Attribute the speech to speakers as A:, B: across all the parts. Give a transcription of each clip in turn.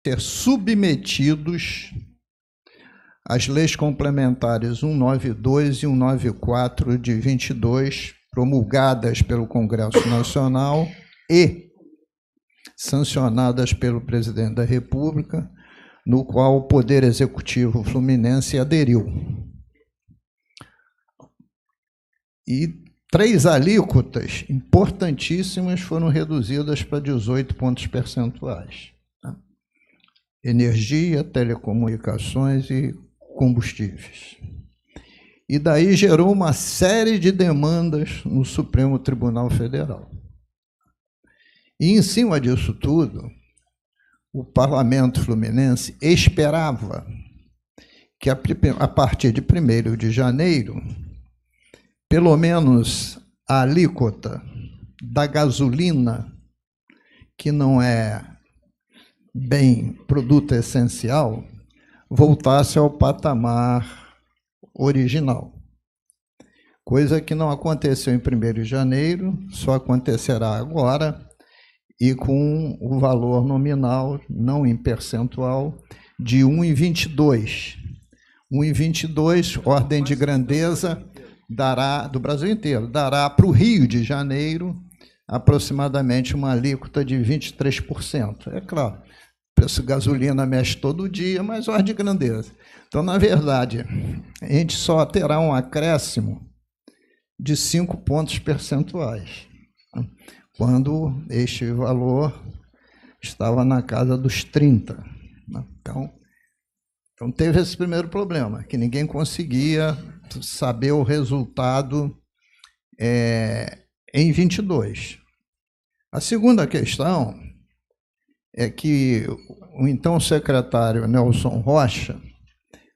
A: ser submetidos às leis complementares 192 e 194 de 22, promulgadas pelo Congresso Nacional e sancionadas pelo Presidente da República, no qual o Poder Executivo fluminense aderiu. E 3 alíquotas importantíssimas foram reduzidas para 18 pontos percentuais. Energia, telecomunicações e combustíveis. E daí gerou uma série de demandas no Supremo Tribunal Federal. E, em cima disso tudo, o Parlamento Fluminense esperava que, a partir de 1º de janeiro, pelo menos a alíquota da gasolina, que não é bem produto essencial, voltasse ao patamar original. Coisa que não aconteceu em 1º de janeiro, só acontecerá agora, e com o valor nominal, não em percentual, de 1,22. 1,22, ordem de grandeza, dará, do Brasil inteiro, dará para o Rio de Janeiro aproximadamente uma alíquota de 23%. É claro, o preço de gasolina mexe todo dia, mas ordem de grandeza. Então, na verdade, a gente só terá um acréscimo de 5 pontos percentuais, quando este valor estava na casa dos 30. Então teve esse primeiro problema, que ninguém conseguia saber o resultado em 22. A segunda questão é que o então secretário Nelson Rocha,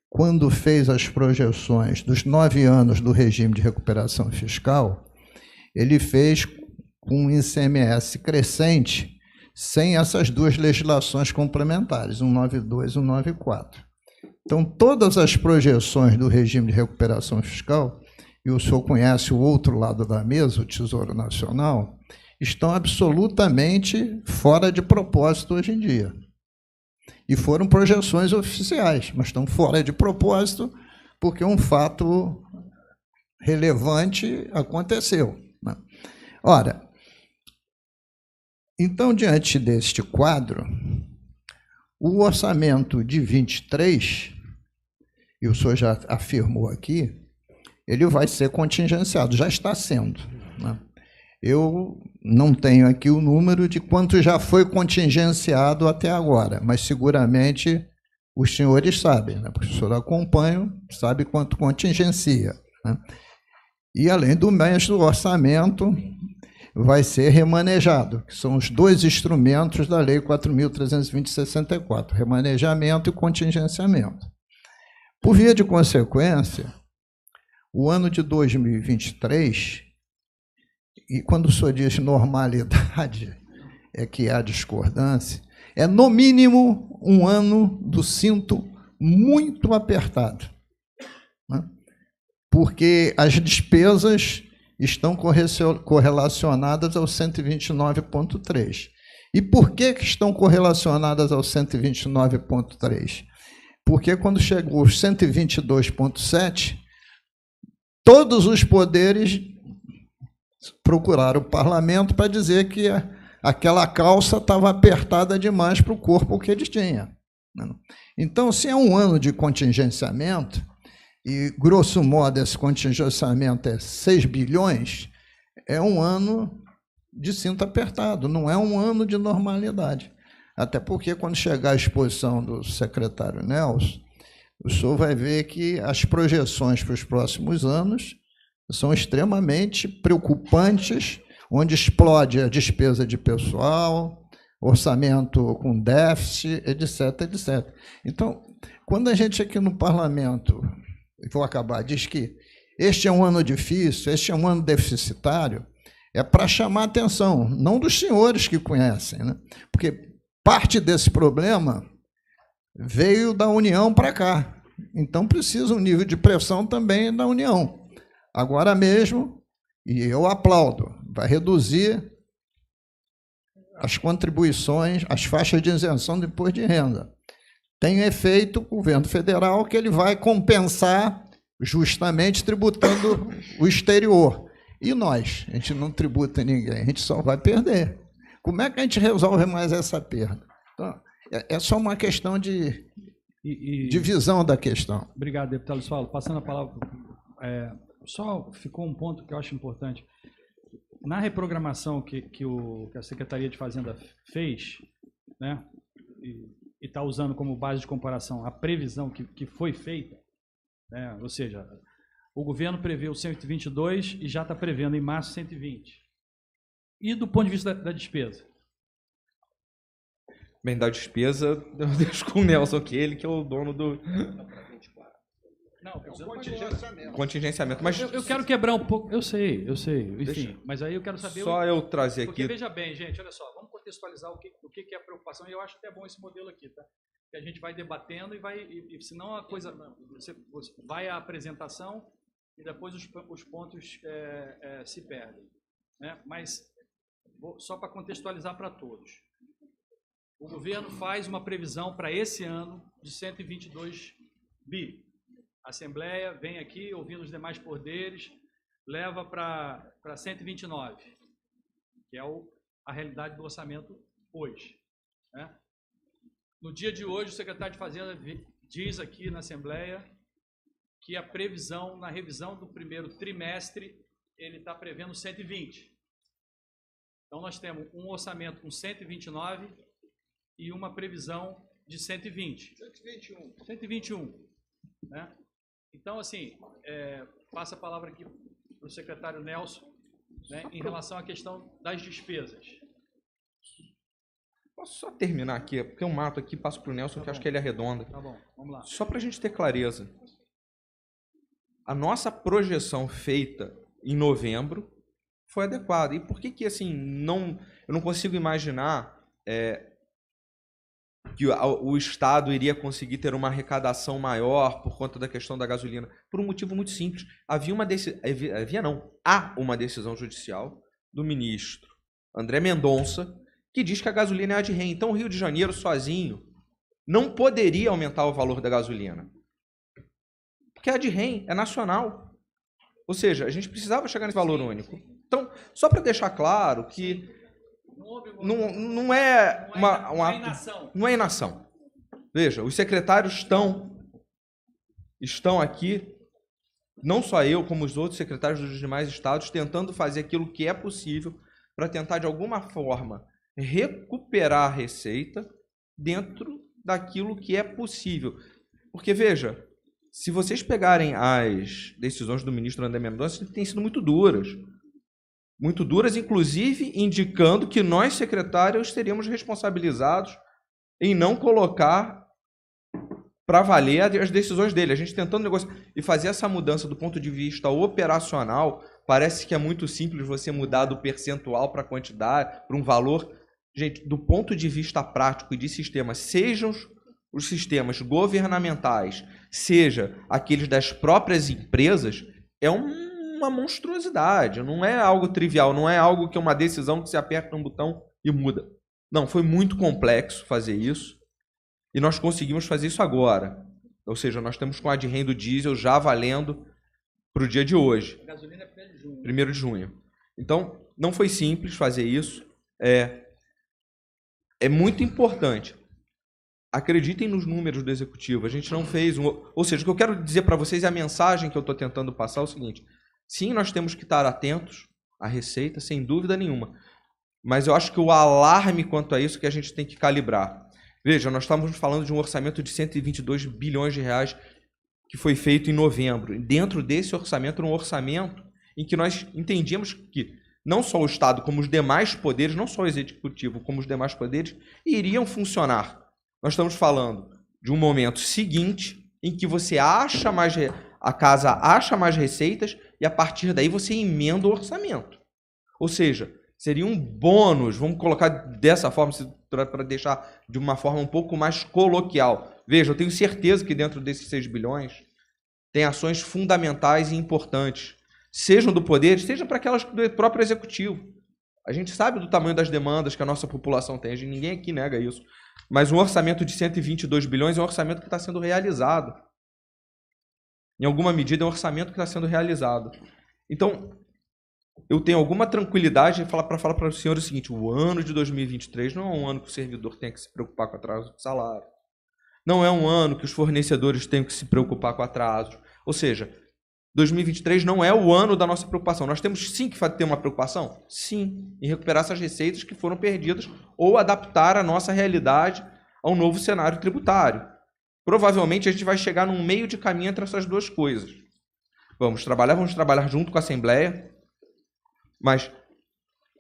A: quando fez as projeções dos 9 anos do regime de recuperação fiscal, ele fez com um ICMS crescente, sem essas 2 legislações complementares, 192 e 194. Então, todas as projeções do regime de recuperação fiscal, e o senhor conhece o outro lado da mesa, o Tesouro Nacional, estão absolutamente fora de propósito hoje em dia. E foram projeções oficiais, mas estão fora de propósito porque um fato relevante aconteceu. Ora, então, diante deste quadro, o orçamento de 23, e o senhor já afirmou aqui, ele vai ser contingenciado, já está sendo. Eu não tenho aqui o número de quanto já foi contingenciado até agora, mas seguramente os senhores sabem, porque o senhor acompanha, sabe quanto contingencia. E, além do mês do orçamento, vai ser remanejado, que são os 2 instrumentos da Lei 4.320/64, remanejamento e contingenciamento. Por via de consequência, o ano de 2023, e quando o senhor diz normalidade, é que há discordância, é no mínimo um ano do cinto muito apertado, porque as despesas estão correlacionadas ao 129,3. E por que estão correlacionadas ao 129,3? Porque quando chegou aos 122,7, todos os poderes procuraram o parlamento para dizer que aquela calça estava apertada demais para o corpo que eles tinham. Então, se é um ano de contingenciamento, e, grosso modo, esse contingenciamento é 6 bilhões, é um ano de cinto apertado, não é um ano de normalidade. Até porque, quando chegar a exposição do secretário Nelson, o senhor vai ver que as projeções para os próximos anos são extremamente preocupantes, onde explode a despesa de pessoal, orçamento com déficit, etc, etc. Então, quando a gente aqui no parlamento, vou acabar, diz que este é um ano difícil, este é um ano deficitário, é para chamar a atenção, não dos senhores que conhecem, porque parte desse problema veio da União para cá, então precisa um nível de pressão também da União. Agora mesmo, e eu aplaudo, vai reduzir as contribuições, as faixas de isenção do imposto de renda. Tem efeito o governo federal que ele vai compensar justamente tributando o exterior. E nós? A gente não tributa ninguém, a gente só vai perder. Como é que a gente resolve mais essa perda? Então, é só uma questão de visão da questão.
B: Obrigado, deputado Luiz Paulo. Passando a palavra, só ficou um ponto que eu acho importante. Na reprogramação que a Secretaria de Fazenda fez, né, e está usando como base de comparação a previsão que foi feita, né, ou seja, o governo preveu 122 e já está prevendo em março 120. E do ponto de vista da despesa?
C: Bem, da despesa, eu deixo com o Nelson aqui, ele que é o dono do...
B: Não,
C: contingenciamento. Mas
B: eu quero quebrar um pouco, eu sei, enfim, mas aí eu quero saber...
C: Só eu trazer
B: porque,
C: aqui...
B: veja bem, gente, olha só, vamos contextualizar o que é a preocupação, e eu acho até bom esse modelo aqui, tá? Que a gente vai debatendo e senão a coisa... Você vai à apresentação e depois os pontos se perdem, né? Mas, só para contextualizar para todos, o governo faz uma previsão para esse ano de 122 bi. A Assembleia vem aqui, ouvindo os demais poderes, leva para 129, que é a realidade do orçamento hoje, né? No dia de hoje, o secretário de Fazenda diz aqui na Assembleia que a previsão, na revisão do primeiro trimestre, ele está prevendo 120. Então, nós temos um orçamento com 129 e uma previsão de 120. 121, né? Então, assim, passa a palavra aqui para o secretário Nelson, né, em relação à questão das despesas.
C: Posso só terminar aqui, porque eu mato aqui, passo para o Nelson, que eu acho que ele arredonda.
B: Tá bom, vamos lá.
C: Só para a gente ter clareza. A nossa projeção feita em novembro foi adequada. E por que assim, eu não consigo imaginar que o Estado iria conseguir ter uma arrecadação maior por conta da questão da gasolina? Por um motivo muito simples. Há uma decisão judicial do ministro André Mendonça que diz que a gasolina é ad rem. Então o Rio de Janeiro sozinho não poderia aumentar o valor da gasolina. Porque é ad rem, é nacional. Ou seja, a gente precisava chegar nesse valor único. Então, só para deixar claro que não é inação. Veja, os secretários estão aqui, não só eu, como os outros secretários dos demais estados, tentando fazer aquilo que é possível para tentar, de alguma forma, recuperar a receita dentro daquilo que é possível. Porque, veja, se vocês pegarem as decisões do ministro André Mendonça, têm sido muito duras. Muito duras, inclusive indicando que nós, secretários, seríamos responsabilizados em não colocar para valer as decisões dele. A gente tentando negociar e fazer essa mudança do ponto de vista operacional, parece que é muito simples você mudar do percentual para a quantidade, para um valor. Gente, do ponto de vista prático e de sistema, sejam os sistemas governamentais, seja aqueles das próprias empresas, é uma monstruosidade, não é algo trivial, não é algo que é uma decisão que você aperta um botão e muda. Não, foi muito complexo fazer isso e nós conseguimos fazer isso agora. Ou seja, nós estamos com a ad rem do diesel já valendo para o dia de hoje. A gasolina é 1º de junho. Então, não foi simples fazer isso. É muito importante. Acreditem nos números do executivo. A gente não fez Ou seja, o que eu quero dizer para vocês é a mensagem que eu estou tentando passar é o seguinte. Sim, nós temos que estar atentos à receita, sem dúvida nenhuma. Mas eu acho que o alarme quanto a isso que a gente tem que calibrar. Veja, nós estamos falando de um orçamento de 122 bilhões de reais que foi feito em novembro. Dentro desse orçamento, era um orçamento em que nós entendíamos que não só o Estado, como os demais poderes, não só o Executivo, como os demais poderes, iriam funcionar. Nós estamos falando de um momento seguinte em que você a casa acha mais receitas e a partir daí você emenda o orçamento. Ou seja, seria um bônus, vamos colocar dessa forma, para deixar de uma forma um pouco mais coloquial. Veja, eu tenho certeza que dentro desses 6 bilhões tem ações fundamentais e importantes, sejam do poder, seja para aquelas do próprio Executivo. A gente sabe do tamanho das demandas que a nossa população tem, ninguém aqui nega isso. Mas um orçamento de 122 bilhões é um orçamento que está sendo realizado. Em alguma medida, é um orçamento que está sendo realizado. Então, eu tenho alguma tranquilidade para falar para os senhores o seguinte: o ano de 2023 não é um ano que o servidor tenha que se preocupar com atraso de salário. Não é um ano que os fornecedores tenham que se preocupar com atrasos. Ou seja, 2023 não é o ano da nossa preocupação. Nós temos sim que ter uma preocupação? Sim, em recuperar essas receitas que foram perdidas ou adaptar a nossa realidade ao novo cenário tributário. Provavelmente a gente vai chegar num meio de caminho entre essas duas coisas. Vamos trabalhar junto com a Assembleia, mas,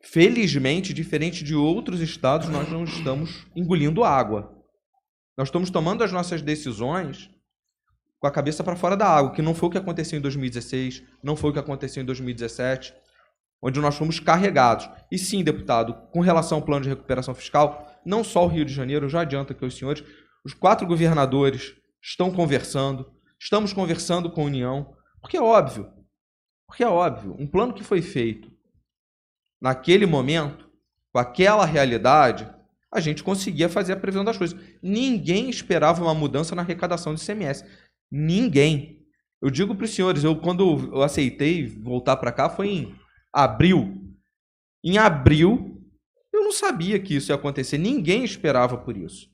C: felizmente, diferente de outros estados, nós não estamos engolindo água. Nós estamos tomando as nossas decisões com a cabeça para fora da água, que não foi o que aconteceu em 2016, não foi o que aconteceu em 2017, onde nós fomos carregados. E sim, deputado, com relação ao plano de recuperação fiscal, não só o Rio de Janeiro, eu já adianto aqui aos senhores, os 4 governadores estão conversando, estamos conversando com a União, porque é óbvio, um plano que foi feito naquele momento, com aquela realidade, a gente conseguia fazer a previsão das coisas. Ninguém esperava uma mudança na arrecadação de ICMS. Ninguém. Eu digo para os senhores, quando eu aceitei voltar para cá foi em abril. Em abril, eu não sabia que isso ia acontecer. Ninguém esperava por isso.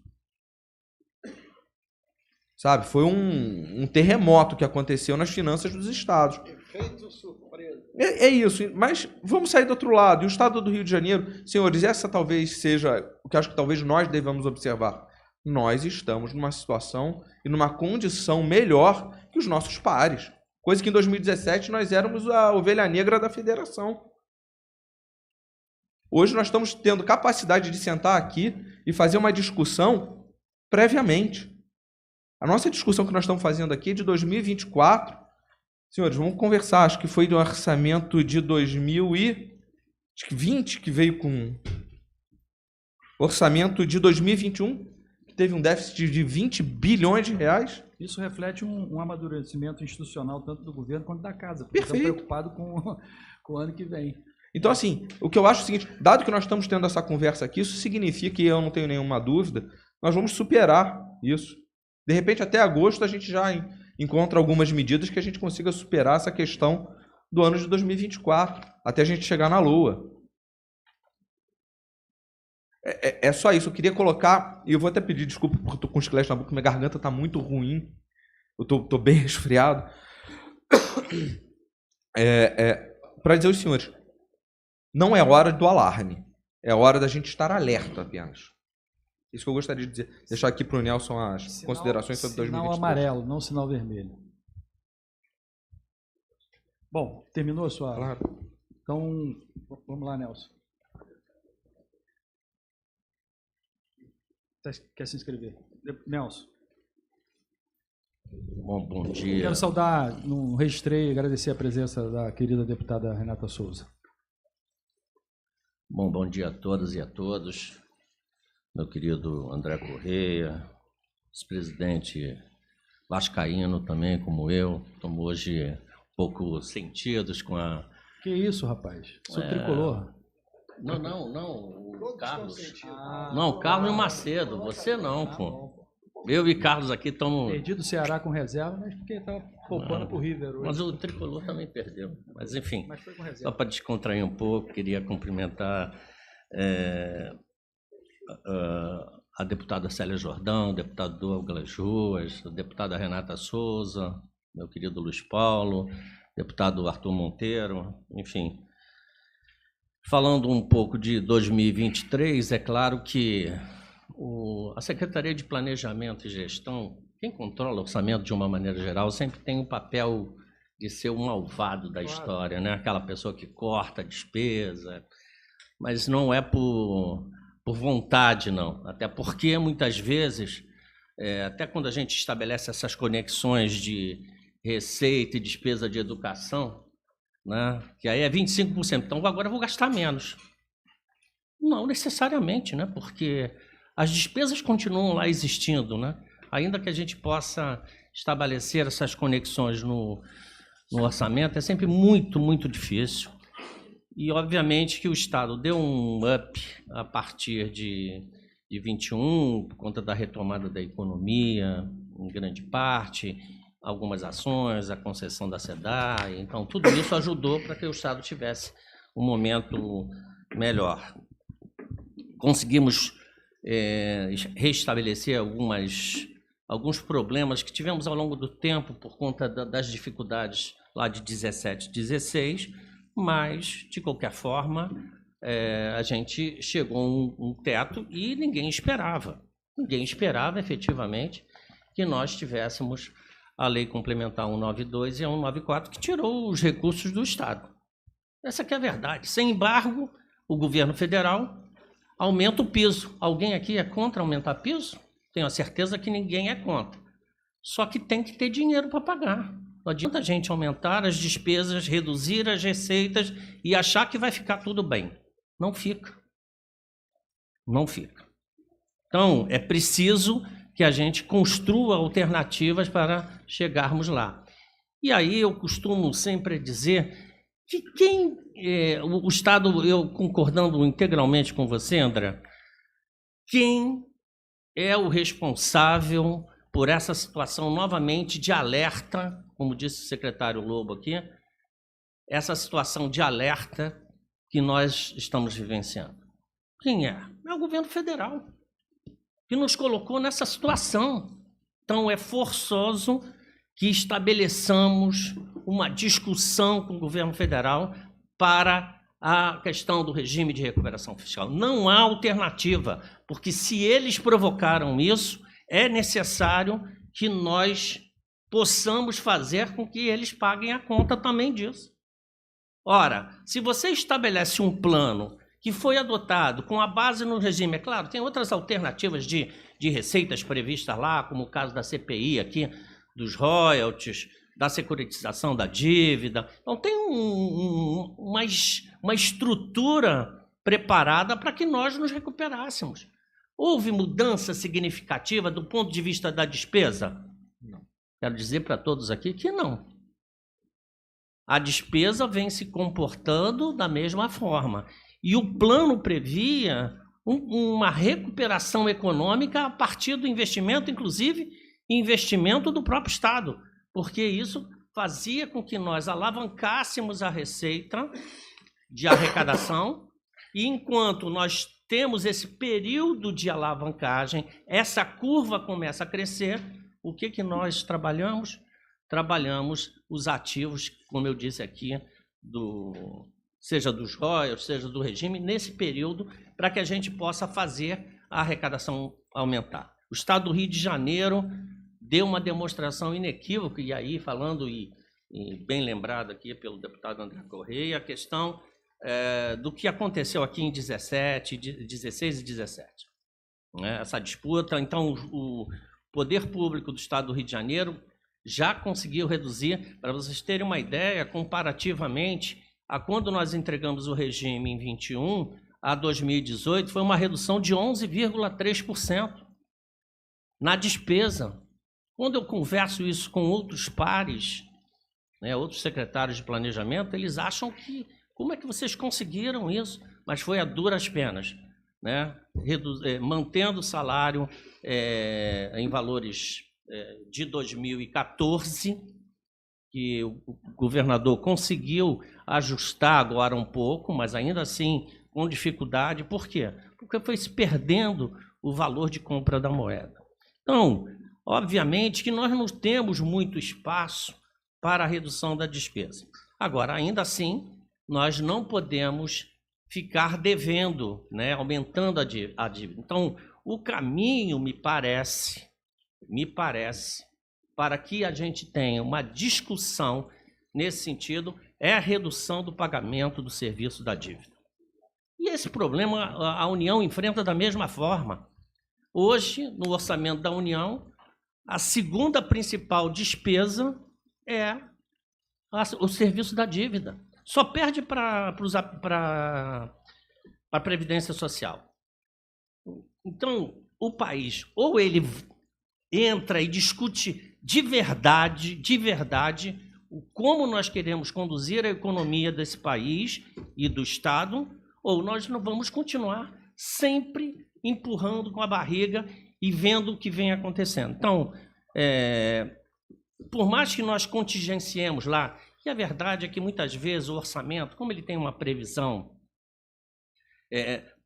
C: Sabe? Foi um terremoto que aconteceu nas finanças dos estados.
A: Efeito surpresa.
C: É isso, mas vamos sair do outro lado. E o estado do Rio de Janeiro, senhores, essa talvez seja o que acho que talvez nós devamos observar. Nós estamos numa situação e numa condição melhor que os nossos pares. Coisa que em 2017 nós éramos a ovelha negra da federação. Hoje nós estamos tendo capacidade de sentar aqui e fazer uma discussão previamente. A nossa discussão que nós estamos fazendo aqui é de 2024. Senhores, vamos conversar. Acho que foi do orçamento de 2020 que veio com orçamento de 2021. Teve um déficit de 20 bilhões de reais.
B: Isso reflete um amadurecimento institucional tanto do governo quanto da casa. Porque
C: Perfeito.
B: estão preocupados com o ano que vem.
C: Então, assim, o que eu acho é o seguinte, dado que nós estamos tendo essa conversa aqui, isso significa que eu não tenho nenhuma dúvida, nós vamos superar isso. De repente, até agosto, a gente já encontra algumas medidas que a gente consiga superar essa questão do ano de 2024, até a gente chegar na Lua. É só isso. Eu queria colocar, e eu vou até pedir desculpa porque eu estou com esqueleto na boca, minha garganta está muito ruim, eu estou bem resfriado. Para dizer aos senhores, não é hora do alarme, é hora da gente estar alerta apenas. Isso que eu gostaria de dizer. Deixar aqui para o Nelson as considerações sobre 2023.
B: Sinal amarelo, não sinal vermelho. Bom, terminou a sua...
C: Claro.
B: Então, vamos lá, Nelson. Quer se inscrever? Nelson.
D: Bom dia.
B: Quero saudar, no registrei, agradecer a presença da querida deputada Renata Souza.
D: Bom dia a todas e a todos. Meu querido André Correia, vice-presidente vascaíno também, como eu. Estamos hoje um pouco sentidos com a...
B: Que isso, rapaz? Sou tricolor.
D: Não, o Carlos. Não, o Carlos e o Macedo, você não, pô. Eu e Carlos aqui estamos...
B: Perdi do Ceará com reserva, mas porque estava poupando para o River hoje.
D: Mas o tricolor também perdeu. Mas enfim,
B: Mas foi com reserva.
D: só para descontrair um pouco, queria cumprimentar a deputada Célia Jordão, o deputado Douglas Ruas, a deputada Renata Souza, meu querido Luiz Paulo, deputado Arthur Monteiro, enfim. Falando um pouco de 2023, é claro que a Secretaria de Planejamento e Gestão, quem controla o orçamento de uma maneira geral, sempre tem o papel de ser o malvado da história, né? Aquela pessoa que corta a despesa, mas não é por vontade, não. Até porque, muitas vezes, até quando a gente estabelece essas conexões de receita e despesa de educação, né? Que aí é 25%, então agora eu vou gastar menos. Não necessariamente, né? Porque as despesas continuam lá existindo, né? Ainda que a gente possa estabelecer essas conexões no orçamento, é sempre muito, muito difícil. E, obviamente, que o Estado deu um up a partir de 21, por conta da retomada da economia, em grande parte, algumas ações, a concessão da SEDAI. Então, tudo isso ajudou para que o Estado tivesse um momento melhor. Conseguimos restabelecer alguns problemas que tivemos ao longo do tempo por conta das dificuldades lá de 17, 16, mas, de qualquer forma, a gente chegou a um teto e ninguém esperava efetivamente que nós tivéssemos a Lei Complementar 192 e a 194, que tirou os recursos do Estado. Essa que é a verdade. Sem embargo, o governo federal aumenta o piso. Alguém aqui é contra aumentar piso? Tenho a certeza que ninguém é contra. Só que tem que ter dinheiro para pagar. Não adianta a gente aumentar as despesas, reduzir as receitas e achar que vai ficar tudo bem. Não fica. Não fica. Então, é preciso que a gente construa alternativas para chegarmos lá. E aí eu costumo sempre dizer que o Estado, eu concordando integralmente com você, André, quem é o responsável por essa situação novamente de alerta, como disse o secretário Lobo aqui, essa situação de alerta que nós estamos vivenciando? Quem é? É o governo federal, que nos colocou nessa situação. Então, é forçoso que estabeleçamos uma discussão com o governo federal para a questão do regime de recuperação fiscal. Não há alternativa, porque se eles provocaram isso, é necessário que nós possamos fazer com que eles paguem a conta também disso. Ora, se você estabelece um plano que foi adotado com a base no regime, é claro, tem outras alternativas de receitas previstas lá, como o caso da CPI aqui, dos royalties, da securitização da dívida. Então, tem uma estrutura preparada para que nós nos recuperássemos. Houve mudança significativa do ponto de vista da despesa? Não. Quero dizer para todos aqui que não. A despesa vem se comportando da mesma forma. E o plano previa uma recuperação econômica a partir do investimento, inclusive investimento do próprio Estado, porque isso fazia com que nós alavancássemos a receita de arrecadação, e enquanto nós temos esse período de alavancagem, essa curva começa a crescer, o que nós trabalhamos? Trabalhamos os ativos, como eu disse aqui, seja dos royalties, seja do regime, nesse período, para que a gente possa fazer a arrecadação aumentar. O Estado do Rio de Janeiro deu uma demonstração inequívoca, e aí falando, e bem lembrado aqui pelo deputado André Correia, a questão do que aconteceu aqui em 16 e 17. Essa disputa, então o poder público do Estado do Rio de Janeiro já conseguiu reduzir, para vocês terem uma ideia, comparativamente a quando nós entregamos o regime em 21 a 2018, foi uma redução de 11,3% na despesa. Quando eu converso isso com outros pares, outros secretários de planejamento, eles acham que, como é que vocês conseguiram isso? Mas foi a duras penas, mantendo o salário em valores de 2014, que o governador conseguiu ajustar agora um pouco, mas ainda assim com dificuldade. Por quê? Porque foi se perdendo o valor de compra da moeda. Então, obviamente que nós não temos muito espaço para a redução da despesa. Agora, ainda assim, nós não podemos ficar devendo, aumentando a dívida. Então, o caminho, me parece, para que a gente tenha uma discussão nesse sentido, é a redução do pagamento do serviço da dívida. E esse problema a União enfrenta da mesma forma. Hoje, no orçamento da União, a segunda principal despesa é o serviço da dívida. Só perde para a Previdência Social. Então, o país, ou ele entra e discute de verdade como nós queremos conduzir a economia desse país e do Estado, ou nós não vamos continuar sempre empurrando com a barriga e vendo o que vem acontecendo. Então, por mais que nós contingenciemos lá, e a verdade é que muitas vezes o orçamento, como ele tem uma previsão,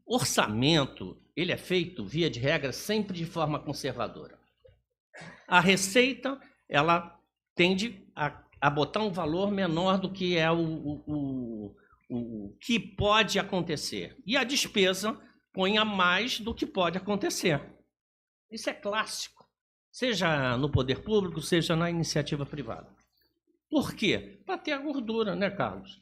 D: orçamento, ele é feito, via de regra, sempre de forma conservadora. A receita, ela tende a botar um valor menor do que é o que pode acontecer. E a despesa põe a mais do que pode acontecer. Isso é clássico, seja no poder público, seja na iniciativa privada. Por quê? Para ter a gordura, né, Carlos?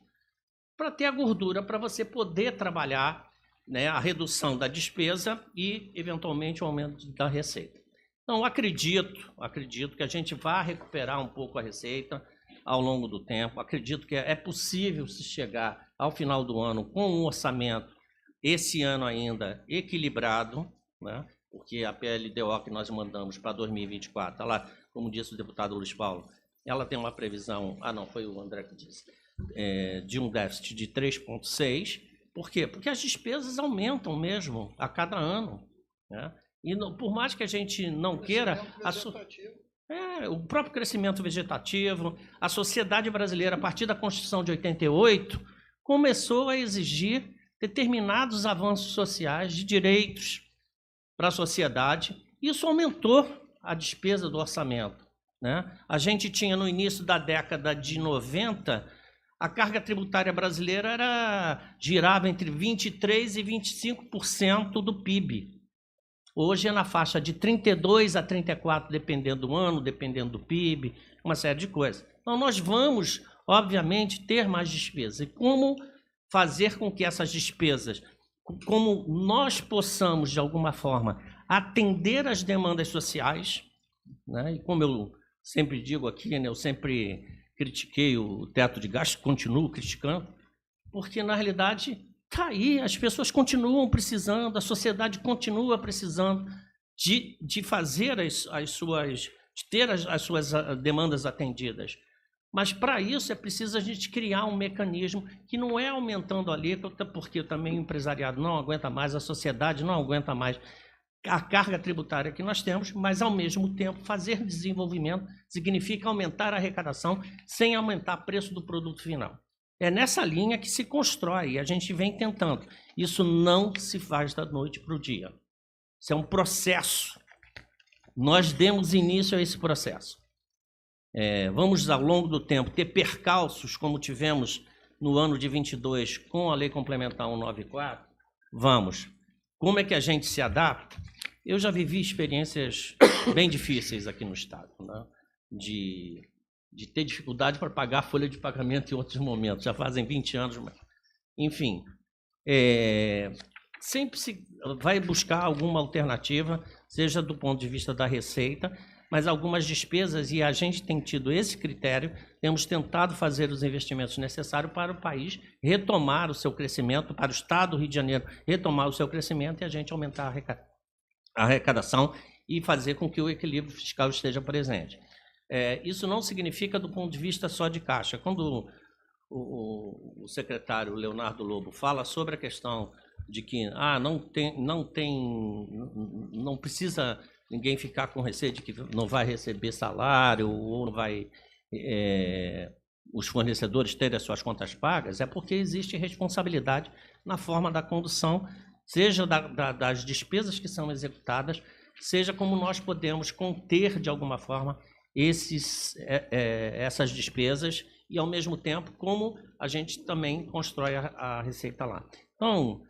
D: Para ter a gordura, para você poder trabalhar, né, a redução da despesa e, eventualmente, o aumento da receita. Então, acredito que a gente vai recuperar um pouco a receita ao longo do tempo. Acredito que é possível se chegar ao final do ano com um orçamento, esse ano ainda, equilibrado, né? Porque a PLDO que nós mandamos para 2024, ela, como disse o deputado Luiz Paulo, ela tem uma previsão, não, foi o André que disse, de um déficit de 3,6%. Por quê? Porque as despesas aumentam mesmo a cada ano, né? E por mais que a gente não queira... o próprio crescimento vegetativo, a sociedade brasileira, a partir da Constituição de 88, começou a exigir determinados avanços sociais de direitos para a sociedade. Isso aumentou a despesa do orçamento, né? A gente tinha, no início da década de 90, a carga tributária brasileira girava entre 23% e 25% do PIB. Hoje é na faixa de 32% a 34%, dependendo do ano, dependendo do PIB, uma série de coisas. Então, nós vamos, obviamente, ter mais despesas. E como fazer com que essas despesas, como nós possamos, de alguma forma, atender às demandas sociais, né? E como eu sempre digo aqui, né, eu sempre critiquei o teto de gasto, continuo criticando, porque, na realidade... Está aí, as pessoas continuam precisando, a sociedade continua precisando de fazer de ter as suas demandas atendidas. Mas, para isso, é preciso a gente criar um mecanismo que não é aumentando a alíquota, porque também o empresariado não aguenta mais, a sociedade não aguenta mais a carga tributária que nós temos, mas, ao mesmo tempo, fazer desenvolvimento significa aumentar a arrecadação sem aumentar o preço do produto final. É nessa linha que se constrói, e a gente vem tentando. Isso não se faz da noite para o dia. Isso é um processo. Nós demos início a esse processo. Vamos, ao longo do tempo, ter percalços, como tivemos no ano de 22, com a Lei Complementar 194? Vamos. Como é que a gente se adapta? Eu já vivi experiências bem difíceis aqui no Estado, né? De ter dificuldade para pagar a folha de pagamento em outros momentos. Já fazem 20 anos, mas... Enfim, sempre se vai buscar alguma alternativa, seja do ponto de vista da receita, mas algumas despesas, e a gente tem tido esse critério, temos tentado fazer os investimentos necessários para o país retomar o seu crescimento, para o Estado do Rio de Janeiro retomar o seu crescimento e a gente aumentar a arrecadação e fazer com que o equilíbrio fiscal esteja presente. Isso não significa do ponto de vista só de caixa. Quando o secretário Leonardo Lobo fala sobre a questão de que não precisa ninguém ficar com receio de que não vai receber salário ou não vai os fornecedores terem as suas contas pagas, é porque existe responsabilidade na forma da condução, seja das despesas que são executadas, seja como nós podemos conter de alguma forma essas despesas e, ao mesmo tempo, como a gente também constrói a receita lá. Então,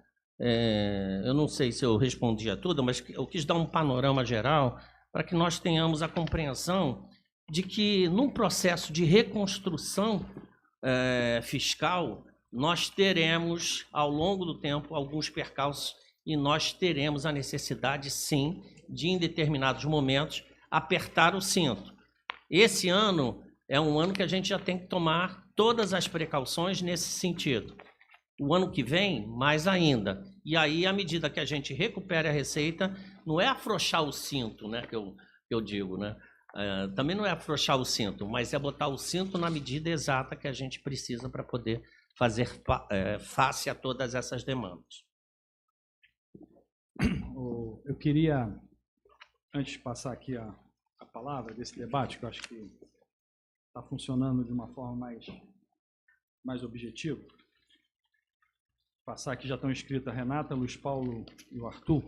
D: eu não sei se eu respondi a tudo, mas eu quis dar um panorama geral para que nós tenhamos a compreensão de que, num processo de reconstrução fiscal, nós teremos, ao longo do tempo, alguns percalços e nós teremos a necessidade, sim, de, em determinados momentos, apertar o cinto. Esse ano é um ano que a gente já tem que tomar todas as precauções nesse sentido. O ano que vem, mais ainda. E aí, à medida que a gente recupere a receita, não é afrouxar o cinto, né, que eu digo, né? Também não é afrouxar o cinto, mas é botar o cinto na medida exata que a gente precisa para poder fazer face a todas essas demandas.
B: Eu queria, antes de passar aqui a palavra desse debate, que eu acho que está funcionando de uma forma mais objetiva, passar aqui, já estão inscritos a Renata, Luiz Paulo e o Arthur.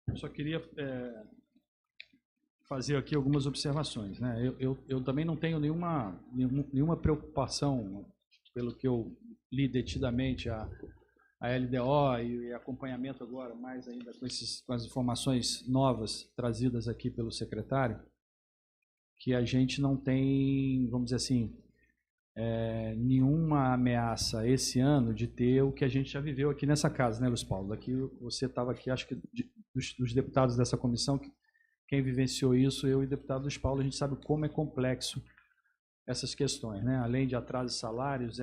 B: Eu só queria fazer aqui algumas observações, né? Eu também não tenho nenhuma preocupação, pelo que eu li detidamente a LDO e acompanhamento agora, mais ainda com as informações novas trazidas aqui pelo secretário, que a gente não tem, vamos dizer assim, nenhuma ameaça esse ano de ter o que a gente já viveu aqui nessa casa, né, Luiz Paulo? Aqui você estava aqui, acho que dos deputados dessa comissão, quem vivenciou isso, eu e o deputado Luiz Paulo, a gente sabe como é complexo essas questões, né? Além de atraso de salários,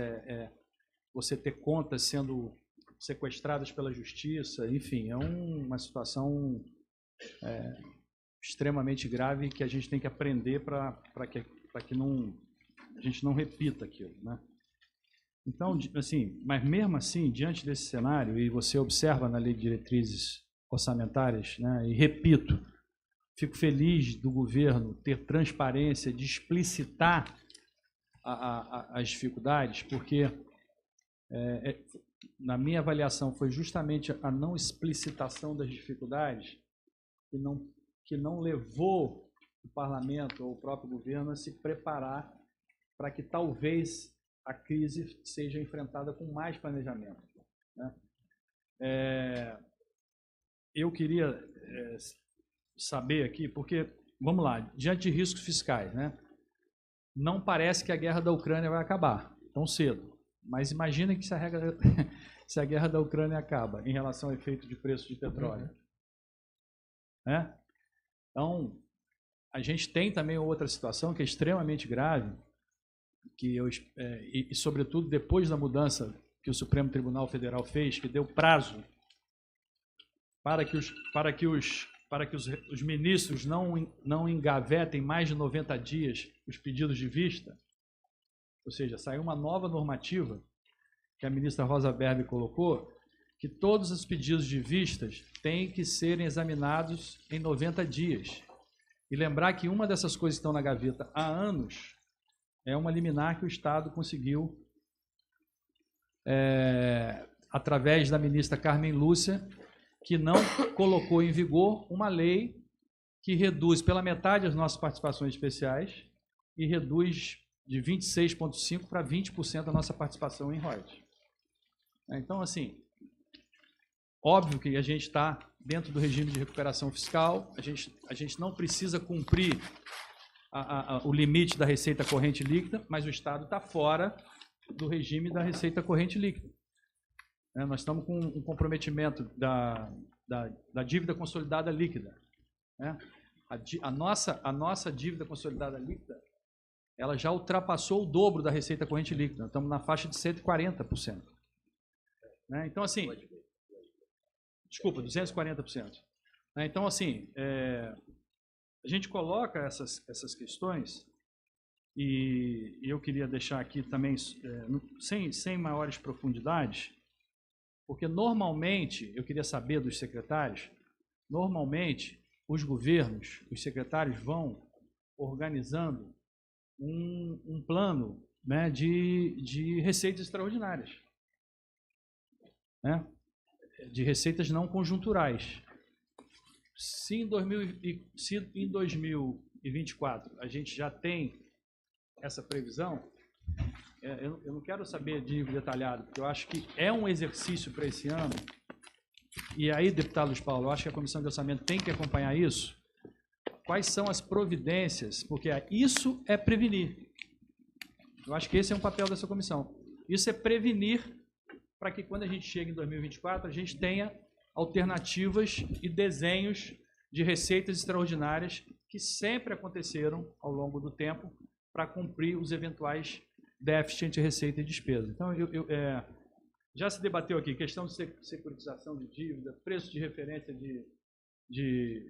B: você ter contas sendo sequestradas pela justiça, enfim, é uma situação extremamente grave que a gente tem que aprender para que a gente não repita aquilo, né? Então, assim, mas mesmo assim, diante desse cenário, e você observa na Lei de Diretrizes Orçamentárias, né, e repito, fico feliz do governo ter transparência de explicitar as dificuldades, porque, na minha avaliação, foi justamente a não explicitação das dificuldades que não levou o parlamento ou o próprio governo a se preparar para que talvez a crise seja enfrentada com mais planejamento, né? Eu queria saber aqui, porque, vamos lá, diante de riscos fiscais, né? Não parece que a guerra da Ucrânia vai acabar tão cedo, mas imagina que se a guerra da Ucrânia acaba em relação ao efeito de preço de petróleo, né? Então, a gente tem também outra situação que é extremamente grave, e sobretudo depois da mudança que o Supremo Tribunal Federal fez, que deu prazo para que os ministros não engavetem mais de 90 dias os pedidos de vista, ou seja, saiu uma nova normativa que a ministra Rosa Weber colocou, que todos os pedidos de vistas têm que serem examinados em 90 dias. E lembrar que uma dessas coisas que estão na gaveta há anos é uma liminar que o Estado conseguiu, através da ministra Carmen Lúcia, que não colocou em vigor uma lei que reduz pela metade as nossas participações especiais e reduz de 26,5% para 20% a nossa participação em royalties. Então, assim, óbvio que a gente está dentro do regime de recuperação fiscal, a gente não precisa cumprir o limite da receita corrente líquida, mas o Estado está fora do regime da receita corrente líquida. Nós estamos com um comprometimento da dívida consolidada líquida, né? A nossa dívida consolidada líquida, ela já ultrapassou o dobro da receita corrente líquida. Nós estamos na faixa de 140%. Né? Então, assim, desculpa, 240%. Né? Então, assim, a gente coloca essas questões e eu queria deixar aqui também, sem maiores profundidades, porque normalmente, eu queria saber dos secretários, normalmente os governos, os secretários vão organizando um plano, né, de receitas extraordinárias, né, de receitas não conjunturais. Se em 2024 a gente já tem essa previsão, eu não quero saber de detalhado, porque eu acho que é um exercício para esse ano, e aí, deputado Luiz Paulo, eu acho que a Comissão de Orçamento tem que acompanhar isso. Quais são as providências? Porque isso é prevenir. Eu acho que esse é um papel dessa comissão. Isso é prevenir para que quando a gente chegue em 2024, a gente tenha alternativas e desenhos de receitas extraordinárias que sempre aconteceram ao longo do tempo para cumprir os eventuais déficits entre receita e despesa. Então, já se debateu aqui questão de securitização de dívida, preço de referência de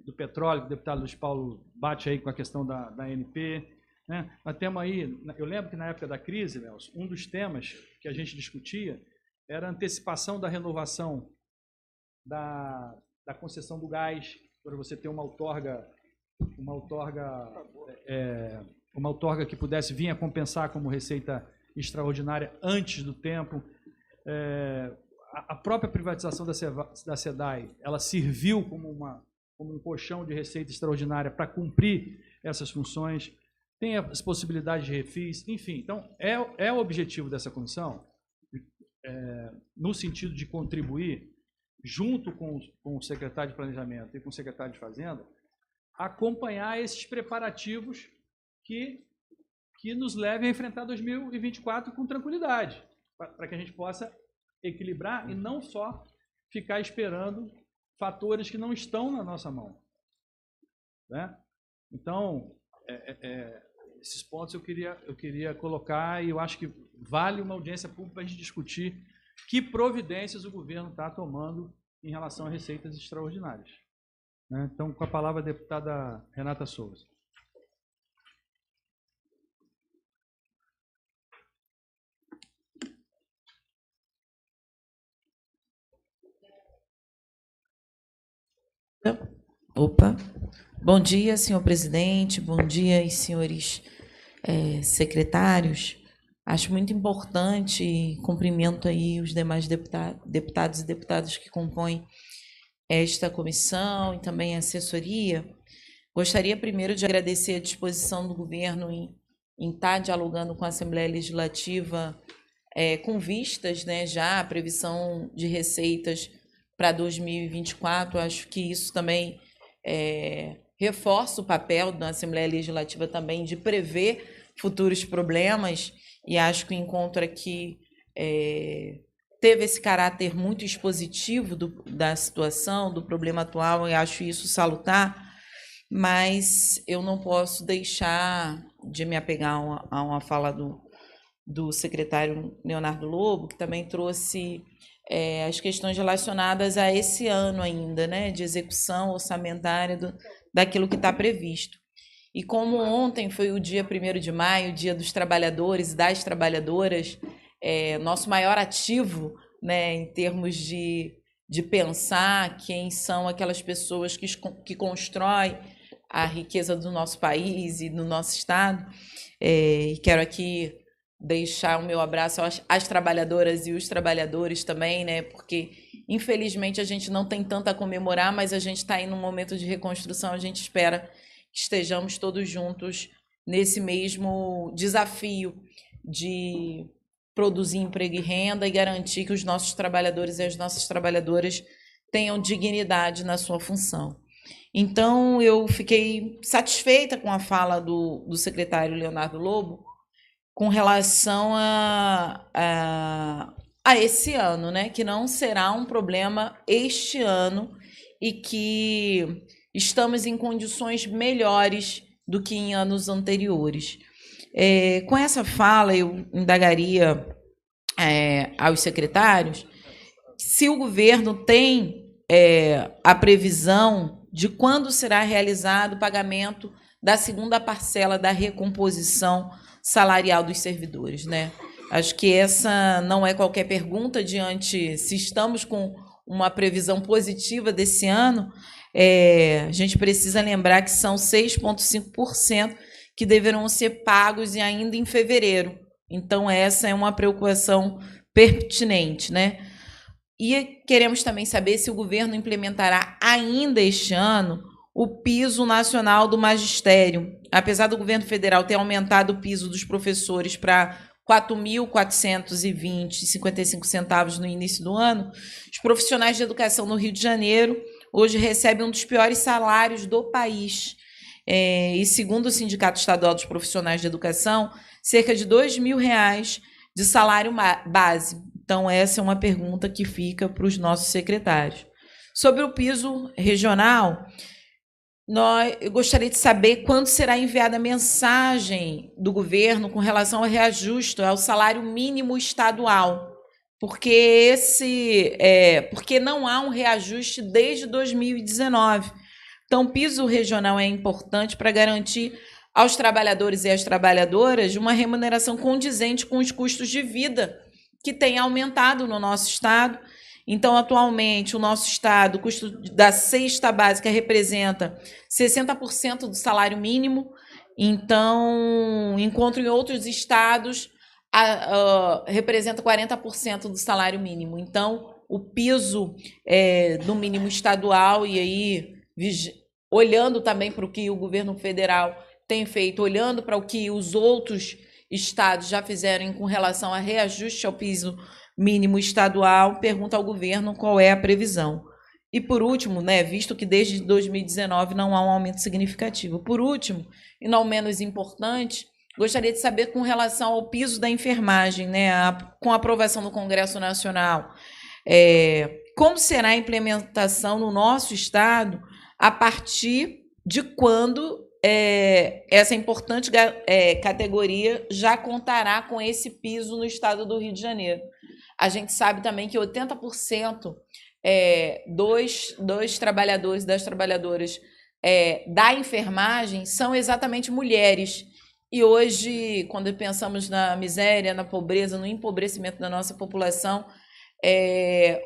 B: do petróleo, que o deputado Luiz Paulo bate aí com a questão da ANP. Né? Nós temos aí, eu lembro que na época da crise, Nelson, um dos temas que a gente discutia era a antecipação da renovação da concessão do gás, para você ter uma outorga que pudesse vir a compensar como receita extraordinária antes do tempo. A própria privatização da SEDAI, ela serviu como um colchão de receita extraordinária para cumprir essas funções. Tem as possibilidades de refis, enfim. Então, é o objetivo dessa comissão, no sentido de contribuir, junto com o secretário de Planejamento e com o secretário de Fazenda, acompanhar esses preparativos que nos levem a enfrentar 2024 com tranquilidade, para que a gente possa equilibrar e não só ficar esperando fatores que não estão na nossa mão. Né? Então, esses pontos eu queria colocar, e eu acho que vale uma audiência pública para a gente discutir que providências o governo está tomando em relação a receitas extraordinárias. Né? Então, com a palavra a deputada Renata Souza.
E: Opa. Bom dia, senhor presidente, bom dia, senhores secretários. Acho muito importante, cumprimento aí os demais deputados e deputadas que compõem esta comissão e também a assessoria. Gostaria primeiro de agradecer a disposição do governo em estar dialogando com a Assembleia Legislativa com vistas, né, já à previsão de receitas para 2024. Acho que isso também reforça o papel da Assembleia Legislativa também de prever futuros problemas, e acho que o encontro aqui teve esse caráter muito expositivo da situação, do problema atual, e acho isso salutar, mas eu não posso deixar de me apegar a uma fala do secretário Leonardo Lobo, que também trouxe as questões relacionadas a esse ano ainda, né, de execução orçamentária daquilo que está previsto. E como ontem foi o dia 1º de maio, dia dos trabalhadores e das trabalhadoras, nosso maior ativo, né, em termos de pensar quem são aquelas pessoas que constroem a riqueza do nosso país e do nosso Estado, e quero aqui deixar o meu abraço às trabalhadoras e os trabalhadores também, né, porque infelizmente a gente não tem tanto a comemorar, mas a gente está aí num momento de reconstrução, a gente espera que estejamos todos juntos nesse mesmo desafio de produzir emprego e renda e garantir que os nossos trabalhadores e as nossas trabalhadoras tenham dignidade na sua função. Então, eu fiquei satisfeita com a fala do secretário Leonardo Lobo com relação a esse ano, né? Que não será um problema este ano e que estamos em condições melhores do que em anos anteriores. Com essa fala, eu indagaria aos secretários se o governo tem a previsão de quando será realizado o pagamento da segunda parcela da recomposição salarial dos servidores, né? Acho que essa não é qualquer pergunta diante se estamos com uma previsão positiva desse ano. A gente precisa lembrar que são 6,5% que deverão ser pagos ainda em fevereiro. Então, essa é uma preocupação pertinente, né? E queremos também saber se o governo implementará ainda este ano o piso nacional do magistério. Apesar do governo federal ter aumentado o piso dos professores para R$ 4.420,55 no início do ano, os profissionais de educação no Rio de Janeiro hoje recebem um dos piores salários do país. E, segundo o Sindicato Estadual dos Profissionais de Educação, cerca de R$ 2.000 de salário base. Então, essa é uma pergunta que fica para os nossos secretários. Sobre o piso regional, eu gostaria de saber quando será enviada a mensagem do governo com relação ao reajuste ao salário mínimo estadual, porque não há um reajuste desde 2019. Então, o piso regional é importante para garantir aos trabalhadores e às trabalhadoras uma remuneração condizente com os custos de vida que tem aumentado no nosso Estado. Então, atualmente, o nosso Estado, o custo da cesta básica representa 60% do salário mínimo. Então, enquanto em outros estados, representa 40% do salário mínimo. Então, o piso do mínimo estadual, e aí, olhando também para o que o governo federal tem feito, olhando para o que os outros estados já fizeram com relação a reajuste ao piso mínimo estadual, pergunta ao governo qual é a previsão. E, por último, né, visto que desde 2019 não há um aumento significativo. Por último, e não menos importante, gostaria de saber com relação ao piso da enfermagem, né, com a aprovação do Congresso Nacional, como será a implementação no nosso Estado a partir de quando essa importante categoria já contará com esse piso no Estado do Rio de Janeiro. A gente sabe também que 80% dos trabalhadores e das trabalhadoras da enfermagem são exatamente mulheres. E hoje, quando pensamos na miséria, na pobreza, no empobrecimento da nossa população,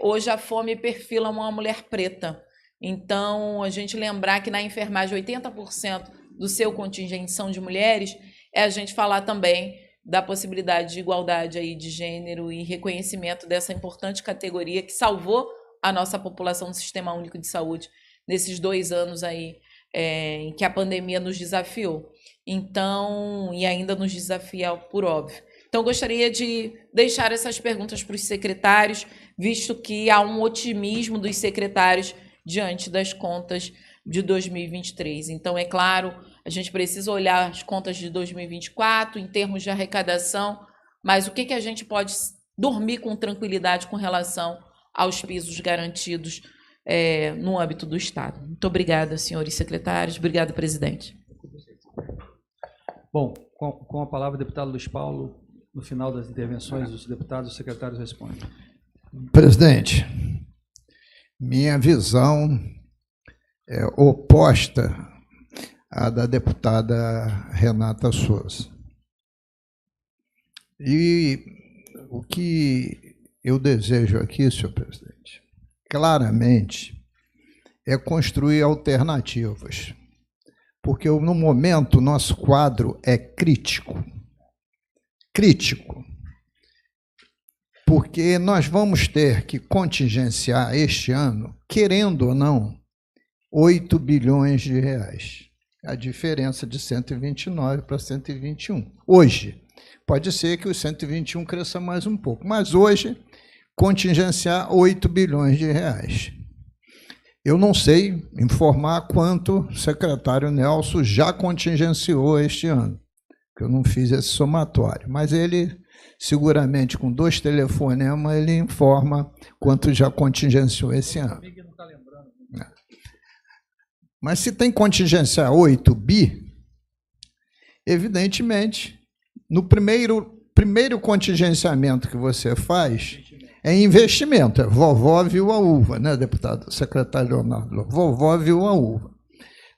E: hoje a fome perfila uma mulher preta. Então, a gente lembrar que na enfermagem 80% do seu contingente são de mulheres, a gente falar também da possibilidade de igualdade aí de gênero e reconhecimento dessa importante categoria que salvou a nossa população do Sistema Único de Saúde nesses 2 anos aí em que a pandemia nos desafiou. Então, e ainda nos desafia, por óbvio. Então, gostaria de deixar essas perguntas para os secretários, visto que há um otimismo dos secretários diante das contas de 2023. Então, é claro, a gente precisa olhar as contas de 2024 em termos de arrecadação, mas o que a gente pode dormir com tranquilidade com relação aos pisos garantidos no âmbito do Estado. Muito obrigada, senhores secretários. Obrigada, presidente.
B: Bom, com a palavra, o deputado Luiz Paulo, no final das intervenções dos deputados, os secretários respondem.
A: Presidente, minha visão é oposta à da deputada Renata Souza. E o que eu desejo aqui, senhor presidente, claramente, é construir alternativas. Porque, no momento, o nosso quadro é crítico. Crítico. Porque nós vamos ter que contingenciar este ano, querendo ou não, 8 bilhões de reais. A diferença de 129 para 121. Hoje. Pode ser que os 121 cresça mais um pouco, mas hoje, contingenciar 8 bilhões de reais. Eu não sei informar quanto o secretário Nelson já contingenciou este ano, porque eu não fiz esse somatório, mas ele, seguramente, com 2 telefonemas, ele informa quanto já contingenciou esse ano. Mas se tem contingenciar 8 bi, evidentemente, no primeiro contingenciamento que você faz é investimento, é vovó viu a uva, né, deputado secretário Leonardo? Vovó viu a uva.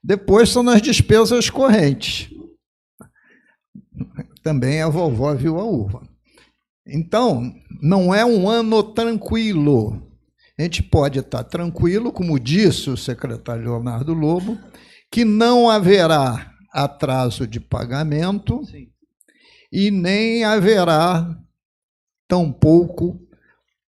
A: Depois são nas despesas correntes. Também a vovó viu a uva. Então, não é um ano tranquilo. A gente pode estar tranquilo, como disse o secretário Leonardo Lobo, que não haverá atraso de pagamento. Sim. E nem haverá tampouco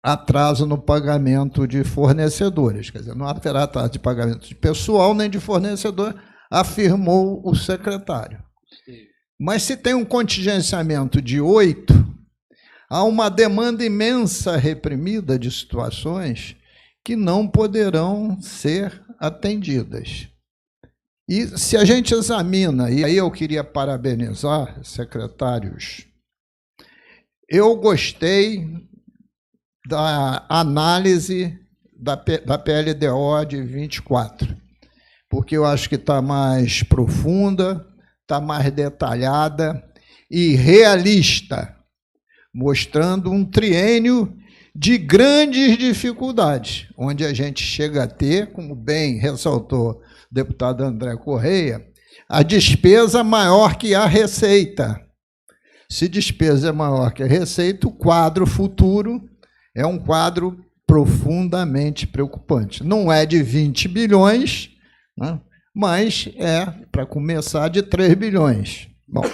A: atraso no pagamento de fornecedores. Quer dizer, não haverá atraso de pagamento de pessoal nem de fornecedor, afirmou o secretário. Sim. Mas se tem um contingenciamento de 8, há uma demanda imensa reprimida de situações que não poderão ser atendidas. E se a gente examina, e aí eu queria parabenizar, secretários, eu gostei da análise da PLDO de 24, porque eu acho que está mais profunda, está mais detalhada e realista, mostrando um triênio de grandes dificuldades, onde a gente chega a ter, como bem ressaltou deputado André Correia, a despesa maior que a receita. Se despesa é maior que a receita, o quadro futuro é um quadro profundamente preocupante. Não é de 20 bilhões, né, mas é, para começar, de 3 bilhões. Bom,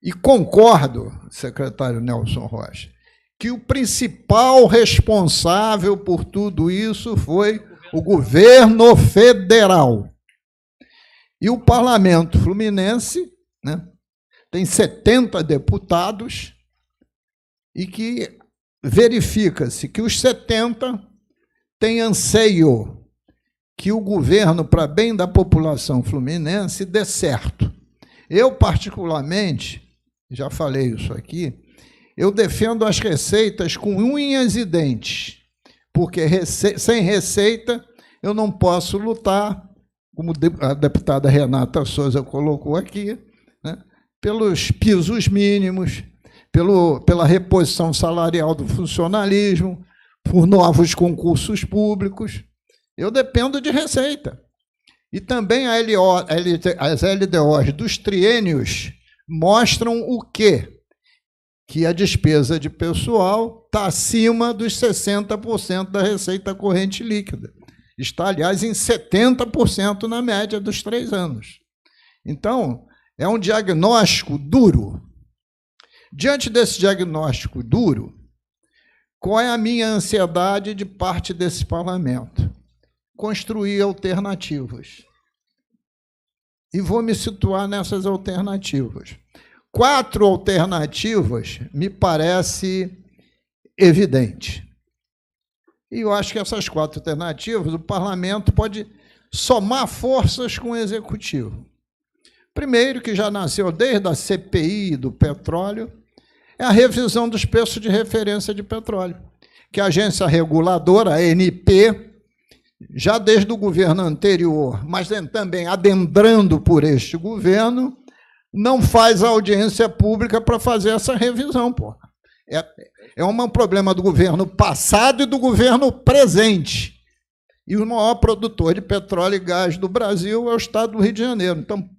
A: e concordo, secretário Nelson Rocha, que o principal responsável por tudo isso foi o governo federal. E o parlamento fluminense, né, tem 70 deputados e que verifica-se que os 70 têm anseio que o governo, para bem da população fluminense, dê certo. Eu, particularmente, já falei isso aqui, eu defendo as receitas com unhas e dentes, porque sem receita eu não posso lutar, como a deputada Renata Souza colocou aqui, né, pelos pisos mínimos, pela reposição salarial do funcionalismo, por novos concursos públicos. Eu dependo de receita. E também as LDOs dos triênios mostram o quê? Que a despesa de pessoal está acima dos 60% da receita corrente líquida. Está, aliás, em 70% na média dos 3 anos. Então, é um diagnóstico duro. Diante desse diagnóstico duro, qual é a minha ansiedade de parte desse parlamento? Construir alternativas. E vou me situar nessas alternativas. 4 alternativas me parece evidente. E eu acho que essas 4 alternativas, o parlamento pode somar forças com o executivo. Primeiro, que já nasceu desde a CPI do petróleo, é a revisão dos preços de referência de petróleo, que a agência reguladora, a ANP, já desde o governo anterior, mas também adentrando por este governo, não faz audiência pública para fazer essa revisão. Porra. É um problema do governo passado e do governo presente. E o maior produtor de petróleo e gás do Brasil é o estado do Rio de Janeiro. Então,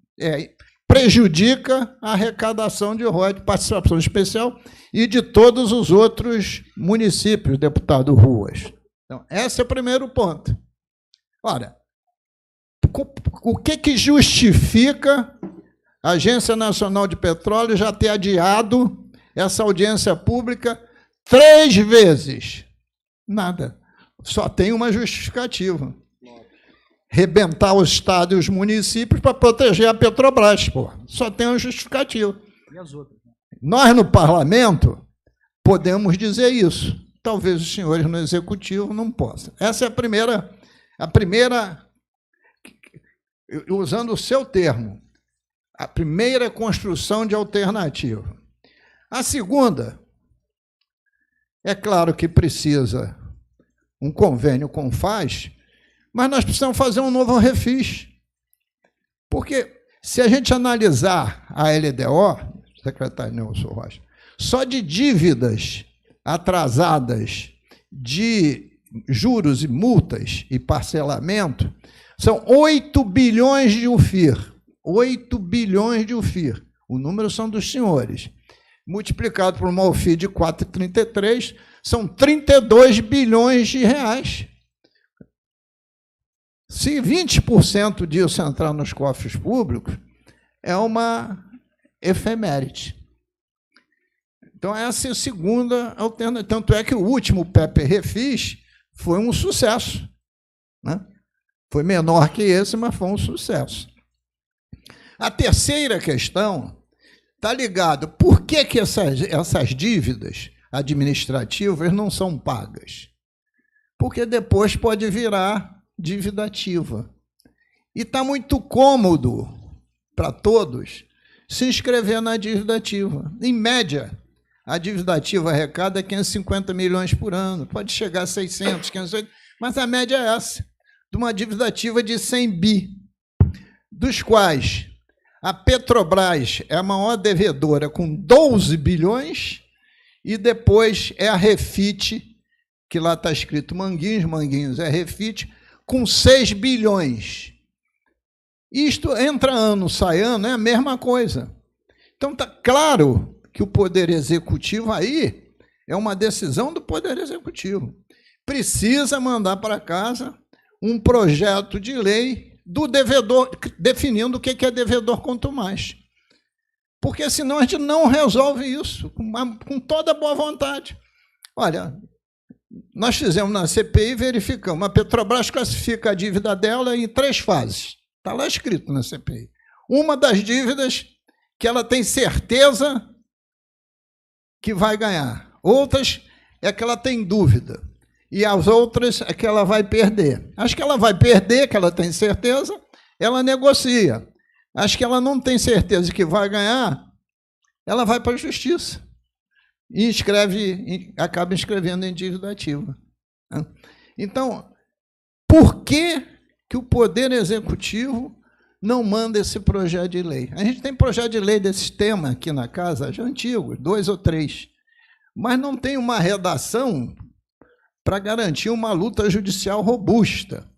A: prejudica a arrecadação de royalties, participação especial e de todos os outros municípios, deputado Ruas. Então, esse é o primeiro ponto. Ora, o que justifica a Agência Nacional de Petróleo já ter adiado essa audiência pública 3 vezes? Nada. Só tem uma justificativa. Rebentar o Estado e os municípios para proteger a Petrobras. Pô. Só tem uma justificativa.
B: E as outras?
A: Nós, no parlamento, podemos dizer isso. Talvez os senhores no executivo não possam. Essa é a primeira, usando o seu termo, a primeira construção de alternativa. A segunda, é claro que precisa um convênio com o FAS, mas nós precisamos fazer um novo refis. Porque se a gente analisar a LDO, secretário Nelson Rocha, só de dívidas atrasadas de juros e multas e parcelamento, são 8 bilhões de UFIR. 8 bilhões de UFIR. O número são dos senhores. Multiplicado por uma UFIR de 4,33, são 32 bilhões de reais. Se 20% disso entrar nos cofres públicos, é uma efeméride. Então, essa é a segunda alternativa. Tanto é que o último PEP Refis foi um sucesso. Né? Foi menor que esse, mas foi um sucesso. A terceira questão está ligada. Por que essas dívidas administrativas não são pagas? Porque depois pode virar dívida ativa. E está muito cômodo para todos se inscrever na dívida ativa. Em média, a dívida ativa arrecada é 550 milhões por ano, pode chegar a 600, 500, mas a média é essa, de uma dívida ativa de 100 bi, dos quais a Petrobras é a maior devedora com 12 bilhões e depois é a Refit, que lá está escrito Manguinhos é Refit, com 6 bilhões. Isto entra ano, sai ano, é a mesma coisa. Então, está claro que o Poder Executivo aí é uma decisão do Poder Executivo. Precisa mandar para casa um projeto de lei do devedor, definindo o que é devedor quanto mais. Porque senão a gente não resolve isso, com toda boa vontade. Olha, nós fizemos na CPI, verificamos, a Petrobras classifica a dívida dela em 3 fases. Está lá escrito na CPI. Uma das dívidas que ela tem certeza que vai ganhar. Outras é que ela tem dúvida. E as outras é que ela vai perder. As que ela vai perder, que ela tem certeza, ela negocia. As que ela não tem certeza que vai ganhar, ela vai para a justiça. E acaba inscrevendo em dívida ativa. Então, por que o Poder Executivo não manda esse projeto de lei? A gente tem projeto de lei desse tema aqui na casa, já antigo, 2 ou 3, mas não tem uma redação para garantir uma luta judicial robusta.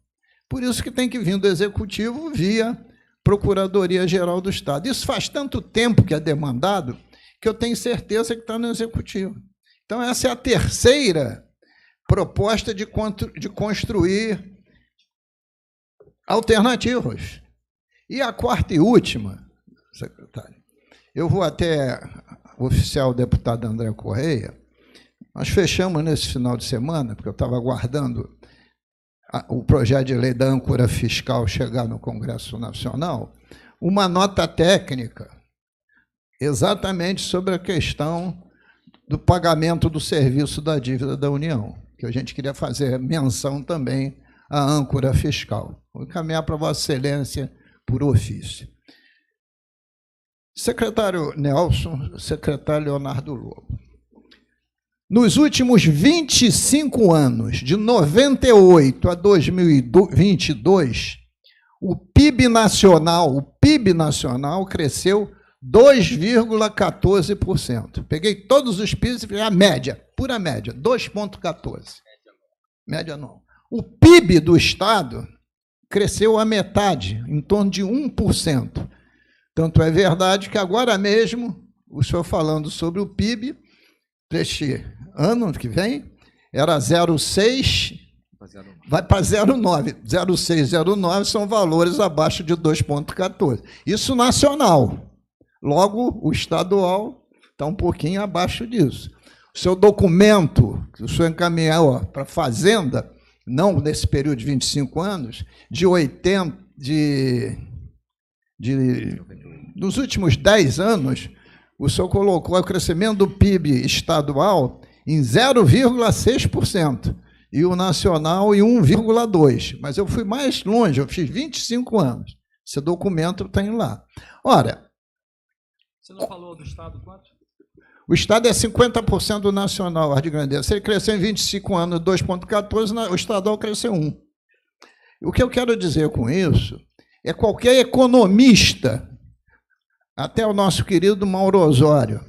A: Por isso que tem que vir do Executivo via Procuradoria-Geral do Estado. Isso faz tanto tempo que é demandado que eu tenho certeza que está no Executivo. Então, essa é a terceira proposta de construir alternativas. E a quarta e última, secretário, eu vou até o oficial deputado André Correia, nós fechamos nesse final de semana, porque eu estava aguardando o projeto de lei da âncora fiscal chegar no Congresso Nacional, uma nota técnica exatamente sobre a questão do pagamento do serviço da dívida da União, que a gente queria fazer menção também à âncora fiscal. Vou encaminhar para Vossa Excelência por ofício. Secretário Nelson, secretário Leonardo Lobo, nos últimos 25 anos, de 98 a 2022, o PIB nacional cresceu 2,14%. Peguei todos os PIBs e fiz a média, pura média, 2,14%. Média não. O PIB do Estado cresceu a metade, em torno de 1%. Tanto é verdade que agora mesmo, o senhor falando sobre o PIB, este ano que vem, era 0,6, vai para 0,9. 0,6, 0,9 são valores abaixo de 2,14. Isso nacional. Logo, o estadual está um pouquinho abaixo disso. O seu documento, que o senhor encaminhou para a Fazenda, não nesse período de 25 anos, nos últimos 10 anos, o senhor colocou o crescimento do PIB estadual em 0,6% e o nacional em 1,2%. Mas eu fui mais longe, eu fiz 25 anos. Esse documento tem lá. Ora...
B: Você não falou do Estado quanto?
A: O Estado é 50% do nacional, ar de grandeza. Se ele cresceu em 25 anos, 2,14%, o estadual cresceu 1%. O que eu quero dizer com isso é qualquer economista, até o nosso querido Mauro Osório,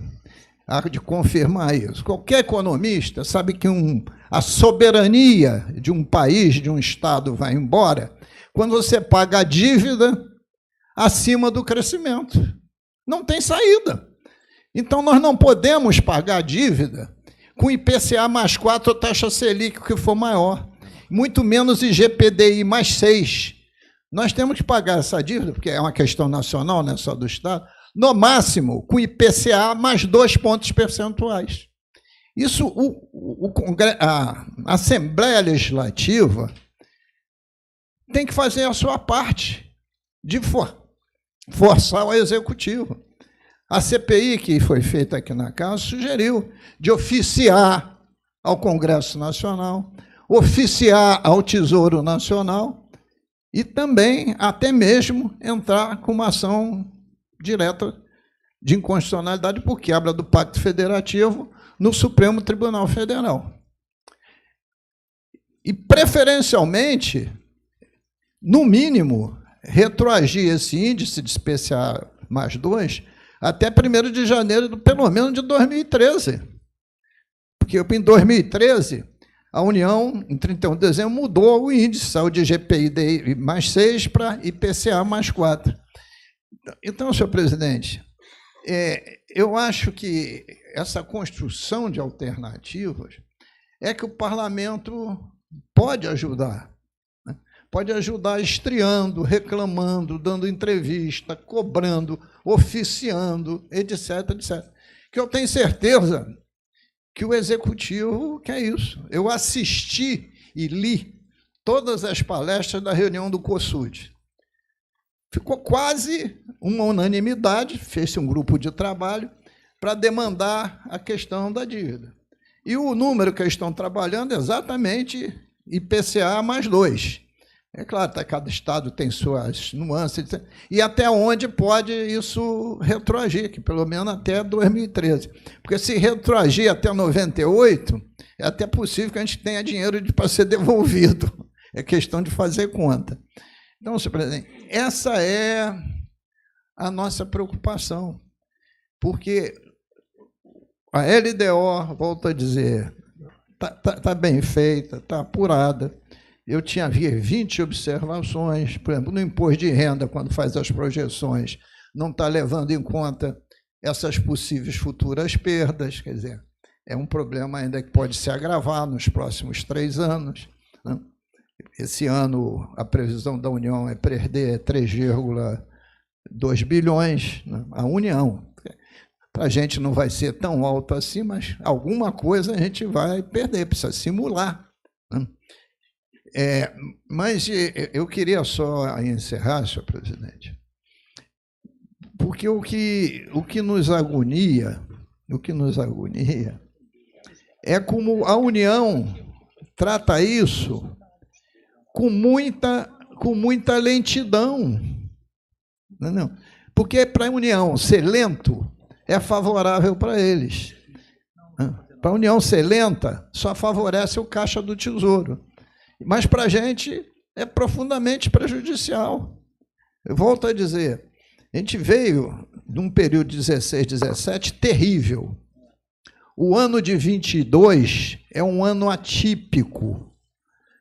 A: há de confirmar isso, qualquer economista sabe que a soberania de um país, de um Estado, vai embora quando você paga a dívida acima do crescimento. Não tem saída. Então, nós não podemos pagar a dívida com IPCA mais 4 ou taxa Selic, que for maior, muito menos IGPDI mais 6. Nós temos que pagar essa dívida, porque é uma questão nacional, não é só do Estado, no máximo com IPCA mais 2 pontos percentuais. Isso, a Assembleia Legislativa tem que fazer a sua parte de forçar o Executivo. A CPI, que foi feita aqui na casa, sugeriu de oficiar ao Congresso Nacional, oficiar ao Tesouro Nacional e também, até mesmo, entrar com uma ação direta de inconstitucionalidade por quebra do Pacto Federativo no Supremo Tribunal Federal. E, preferencialmente, no mínimo, retroagir esse índice de IPCA mais 2 até 1º de janeiro, pelo menos, de 2013. Porque em 2013, a União, em 31 de dezembro, mudou o índice, saiu de GPI mais 6 para IPCA mais 4. Então, senhor presidente, eu acho que essa construção de alternativas é que o parlamento pode ajudar. Né? Pode ajudar estreando, reclamando, dando entrevista, cobrando, oficiando, etc, etc. Que eu tenho certeza que o Executivo quer isso. Eu assisti e li todas as palestras da reunião do COSUD. Ficou quase uma unanimidade, fez-se um grupo de trabalho para demandar a questão da dívida. E o número que eles estão trabalhando é exatamente IPCA mais 2. É claro, cada estado tem suas nuances, e até onde pode isso retroagir, que pelo menos até 2013. Porque se retroagir até 98, é até possível que a gente tenha dinheiro para ser devolvido. É questão de fazer conta. Então, senhor presidente, essa é a nossa preocupação, porque a LDO, volto a dizer, está bem feita, está apurada. Eu tinha 20 observações, por exemplo, no imposto de renda, quando faz as projeções, não está levando em conta essas possíveis futuras perdas, quer dizer, é um problema ainda que pode se agravar nos próximos 3 anos. Né? Esse ano, a previsão da União é perder 3,2 bilhões, né? A União. Para a gente não vai ser tão alto assim, mas alguma coisa a gente vai perder, precisa simular. Né? Mas eu queria só encerrar, senhor presidente, porque o que nos agonia, é como a União trata isso com muita lentidão. Não. Porque para a União ser lento é favorável para eles. Para a União ser lenta, só favorece o Caixa do Tesouro. Mas para a gente é profundamente prejudicial. Eu volto a dizer, a gente veio de um período de 16, 17 terrível. O ano de 22 é um ano atípico.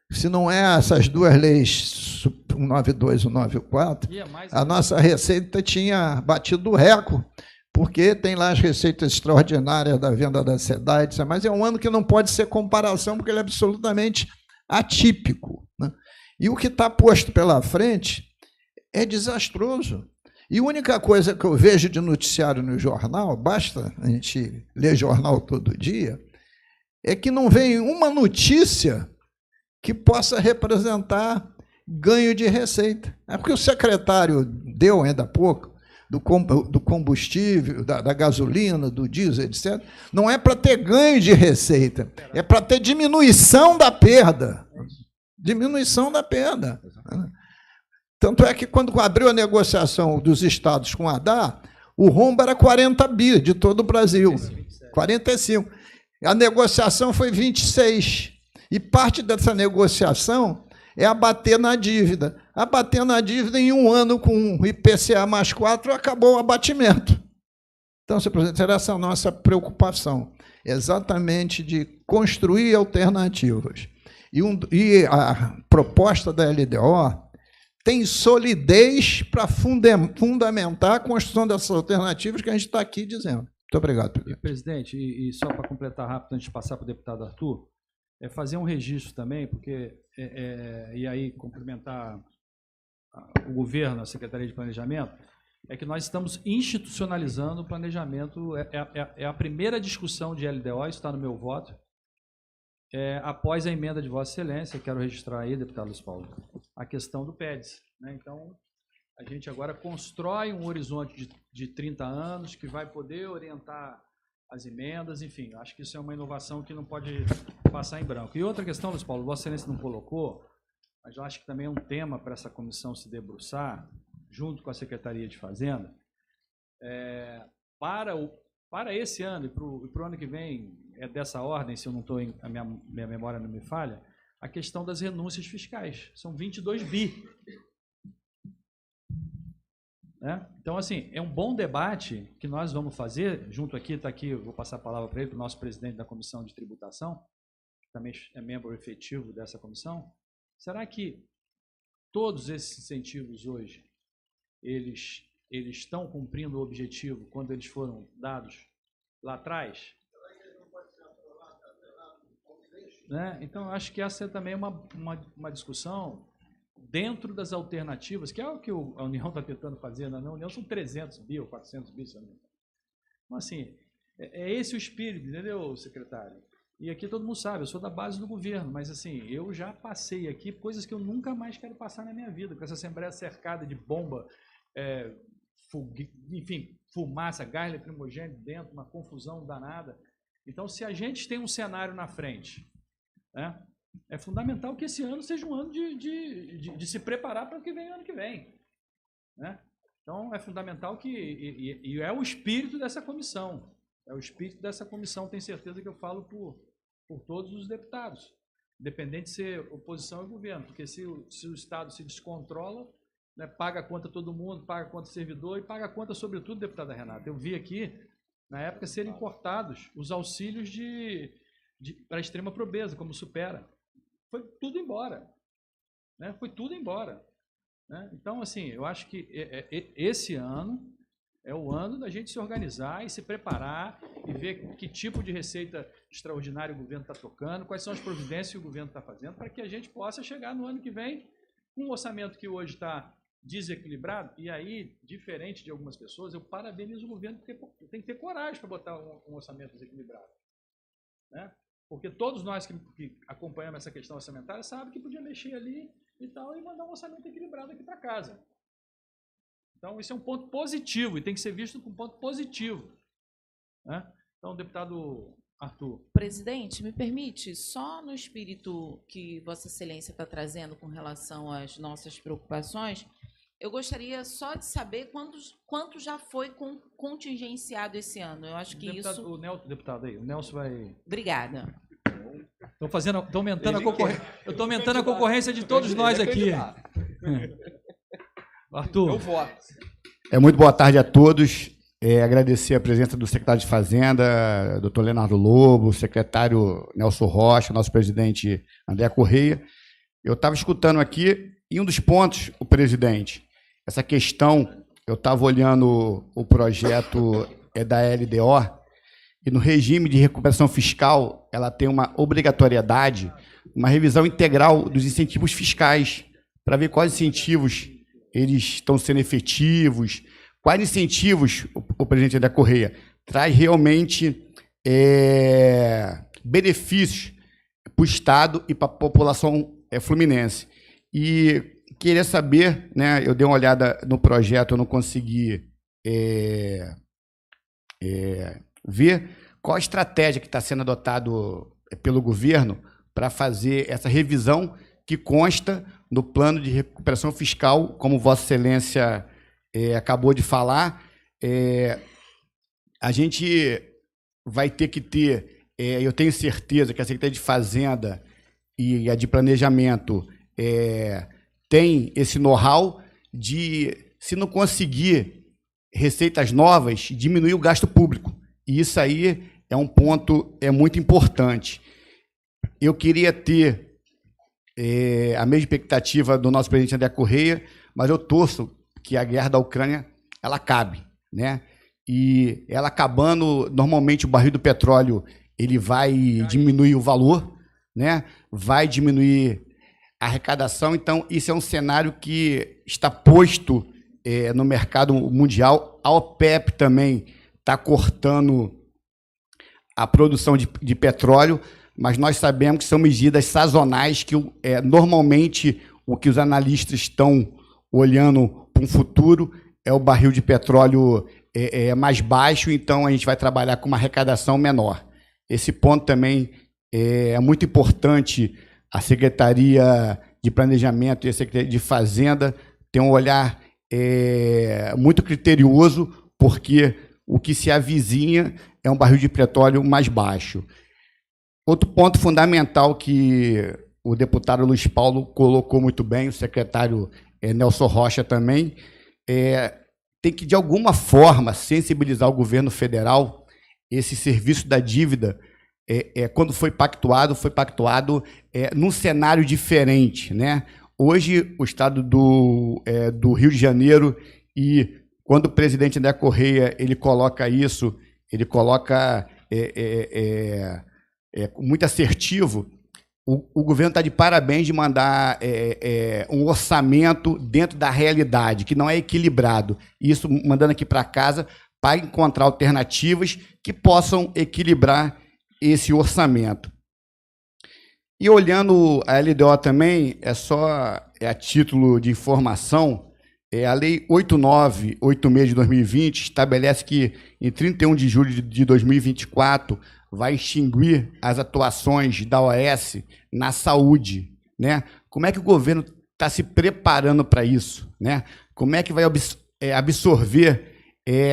A: Se não é essas duas leis, 192 e 194, a nossa receita tinha batido o recorde, porque tem lá as receitas extraordinárias da venda da SEDAI, mas é um ano que não pode ser comparação, porque ele é absolutamente atípico. Né? E o que está posto pela frente é desastroso. E a única coisa que eu vejo de noticiário no jornal, basta a gente ler jornal todo dia, é que não vem uma notícia que possa representar ganho de receita. É porque o secretário deu ainda há pouco, do combustível, da gasolina, do diesel, etc., não é para ter ganho de receita, é para ter diminuição da perda. Diminuição da perda. Tanto é que, quando abriu a negociação dos estados com a ADA, o rombo era 40 bi de todo o Brasil. 45. A negociação foi 26. E parte dessa negociação é abater na dívida. Abater na dívida em um ano com IPCA mais 4, acabou o abatimento. Então, senhor presidente, essa é a nossa preocupação, exatamente de construir alternativas. E a proposta da LDO tem solidez para fundamentar a construção dessas alternativas que a gente está aqui dizendo. Muito obrigado, presidente.
B: Presidente, e só para completar rápido, antes de passar para o deputado Arthur, fazer um registro também, porque, e aí cumprimentar o governo, a Secretaria de Planejamento, é que nós estamos institucionalizando o planejamento, é a primeira discussão de LDO, isso está no meu voto, após a emenda de Vossa Excelência, quero registrar aí, deputado Luiz Paulo, a questão do PEDS. Né? Então, a gente agora constrói um horizonte de 30 anos que vai poder orientar as emendas, enfim, acho que isso é uma inovação que não pode passar em branco. E outra questão, Luiz Paulo, Vossa Excelência não colocou, mas eu acho que também é um tema para essa comissão se debruçar, junto com a Secretaria de Fazenda, para esse ano e para o ano que vem, é dessa ordem, se eu não estou, a minha memória não me falha, a questão das renúncias fiscais. São 22 bi. Né? Então, assim, é um bom debate que nós vamos fazer, junto aqui, está aqui, eu vou passar a palavra para ele, para o nosso presidente da Comissão de Tributação, também é membro efetivo dessa comissão, será que todos esses incentivos hoje, eles estão cumprindo o objetivo quando eles foram dados lá atrás? Né? Então, eu acho que essa é também uma discussão dentro das alternativas, que é o que a União está tentando fazer. Na União são 300 bi ou 400 bi. Então, assim, é esse o espírito, entendeu, secretário? E aqui todo mundo sabe, eu sou da base do governo, mas assim, eu já passei aqui coisas que eu nunca mais quero passar na minha vida, com essa Assembleia cercada de bomba, enfim, fumaça, gás lacrimogêneo dentro, uma confusão danada. Então, se a gente tem um cenário na frente, né, é fundamental que esse ano seja um ano de se preparar para o que vem ano que vem. Né? Então, é fundamental que... E é o espírito dessa comissão. É o espírito dessa comissão, tenho certeza que eu falo por todos os deputados, independente de ser oposição ou governo, porque se o Estado se descontrola, né, paga a conta todo mundo, paga a conta servidor e paga a conta, sobretudo, deputada Renata. Eu vi aqui, na época, serem cortados os auxílios para a extrema pobreza, como Supera. Foi tudo embora. Né? Foi tudo embora. Né? Então, assim, eu acho que esse ano é o ano da gente se organizar e se preparar e ver que tipo de receita extraordinária o governo está tocando, quais são as providências que o governo está fazendo, para que a gente possa chegar no ano que vem com um orçamento que hoje está desequilibrado. E aí, diferente de algumas pessoas, eu parabenizo o governo porque tem que ter coragem para botar um orçamento desequilibrado. Né? Porque todos nós que acompanhamos essa questão orçamentária sabem que podia mexer ali e tal e mandar um orçamento equilibrado aqui para casa. Então, isso é um ponto positivo e tem que ser visto como um ponto positivo. Né? Então, deputado Arthur.
E: Presidente, me permite, só no espírito que Vossa Excelência está trazendo com relação às nossas preocupações, eu gostaria só de saber quanto já foi contingenciado esse ano. Eu acho que
B: deputado,
E: isso...
B: O Nelson, deputado aí, o Nelson vai...
E: Obrigada.
B: Estou aumentando a concorrência. Eu estou aumentando a concorrência de todos nós aqui. Arthur.
C: Eu voto.
F: Muito boa tarde a todos. Agradecer a presença do secretário de Fazenda, doutor Leonardo Lobo, secretário Nelson Rocha, nosso presidente André Correia. Eu estava escutando aqui, e um dos pontos, o presidente, essa questão, eu estava olhando o projeto da LDO, e no regime de recuperação fiscal, ela tem uma obrigatoriedade, uma revisão integral dos incentivos fiscais, para ver quais incentivos eles estão sendo efetivos, quais incentivos o presidente André Correia traz realmente benefícios para o Estado e para a população fluminense. E queria saber, né, eu dei uma olhada no projeto, eu não consegui ver qual a estratégia que está sendo adotado pelo governo para fazer essa revisão que consta no plano de recuperação fiscal, como Vossa Excelência acabou de falar. A gente vai ter que ter, eu tenho certeza que a Secretaria de Fazenda e a de Planejamento tem esse know-how de, se não conseguir receitas novas, diminuir o gasto público. E isso aí é um ponto muito importante. Eu queria ter a mesma expectativa do nosso presidente André Correia, mas eu torço que a guerra da Ucrânia ela acabe, né? E ela acabando, normalmente o barril do petróleo ele vai diminuir o valor, né? Vai diminuir a arrecadação. Então, isso é um cenário que está posto no mercado mundial. A OPEP também está cortando a produção de petróleo, mas nós sabemos que são medidas sazonais que normalmente o que os analistas estão olhando para um futuro é o barril de petróleo mais baixo, então a gente vai trabalhar com uma arrecadação menor. Esse ponto também é muito importante. A Secretaria de Planejamento e a Secretaria de Fazenda ter um olhar muito criterioso, porque o que se avizinha é um barril de petróleo mais baixo. Outro ponto fundamental que o deputado Luiz Paulo colocou muito bem, o secretário Nelson Rocha também, tem que, de alguma forma, sensibilizar o governo federal. Esse serviço da dívida quando foi pactuado num cenário diferente, né? Hoje, o estado do Rio de Janeiro, e quando o presidente André Correia ele coloca isso, ele coloca muito assertivo, o governo está de parabéns de mandar um orçamento dentro da realidade, que não é equilibrado. Isso mandando aqui para casa para encontrar alternativas que possam equilibrar esse orçamento. E olhando a LDO também, a título de informação, a Lei 8986 de 2020 estabelece que, em 31 de julho de 2024, vai extinguir as atuações da OAS na saúde, né? Como é que o governo está se preparando para isso, né? Como é que vai absorver?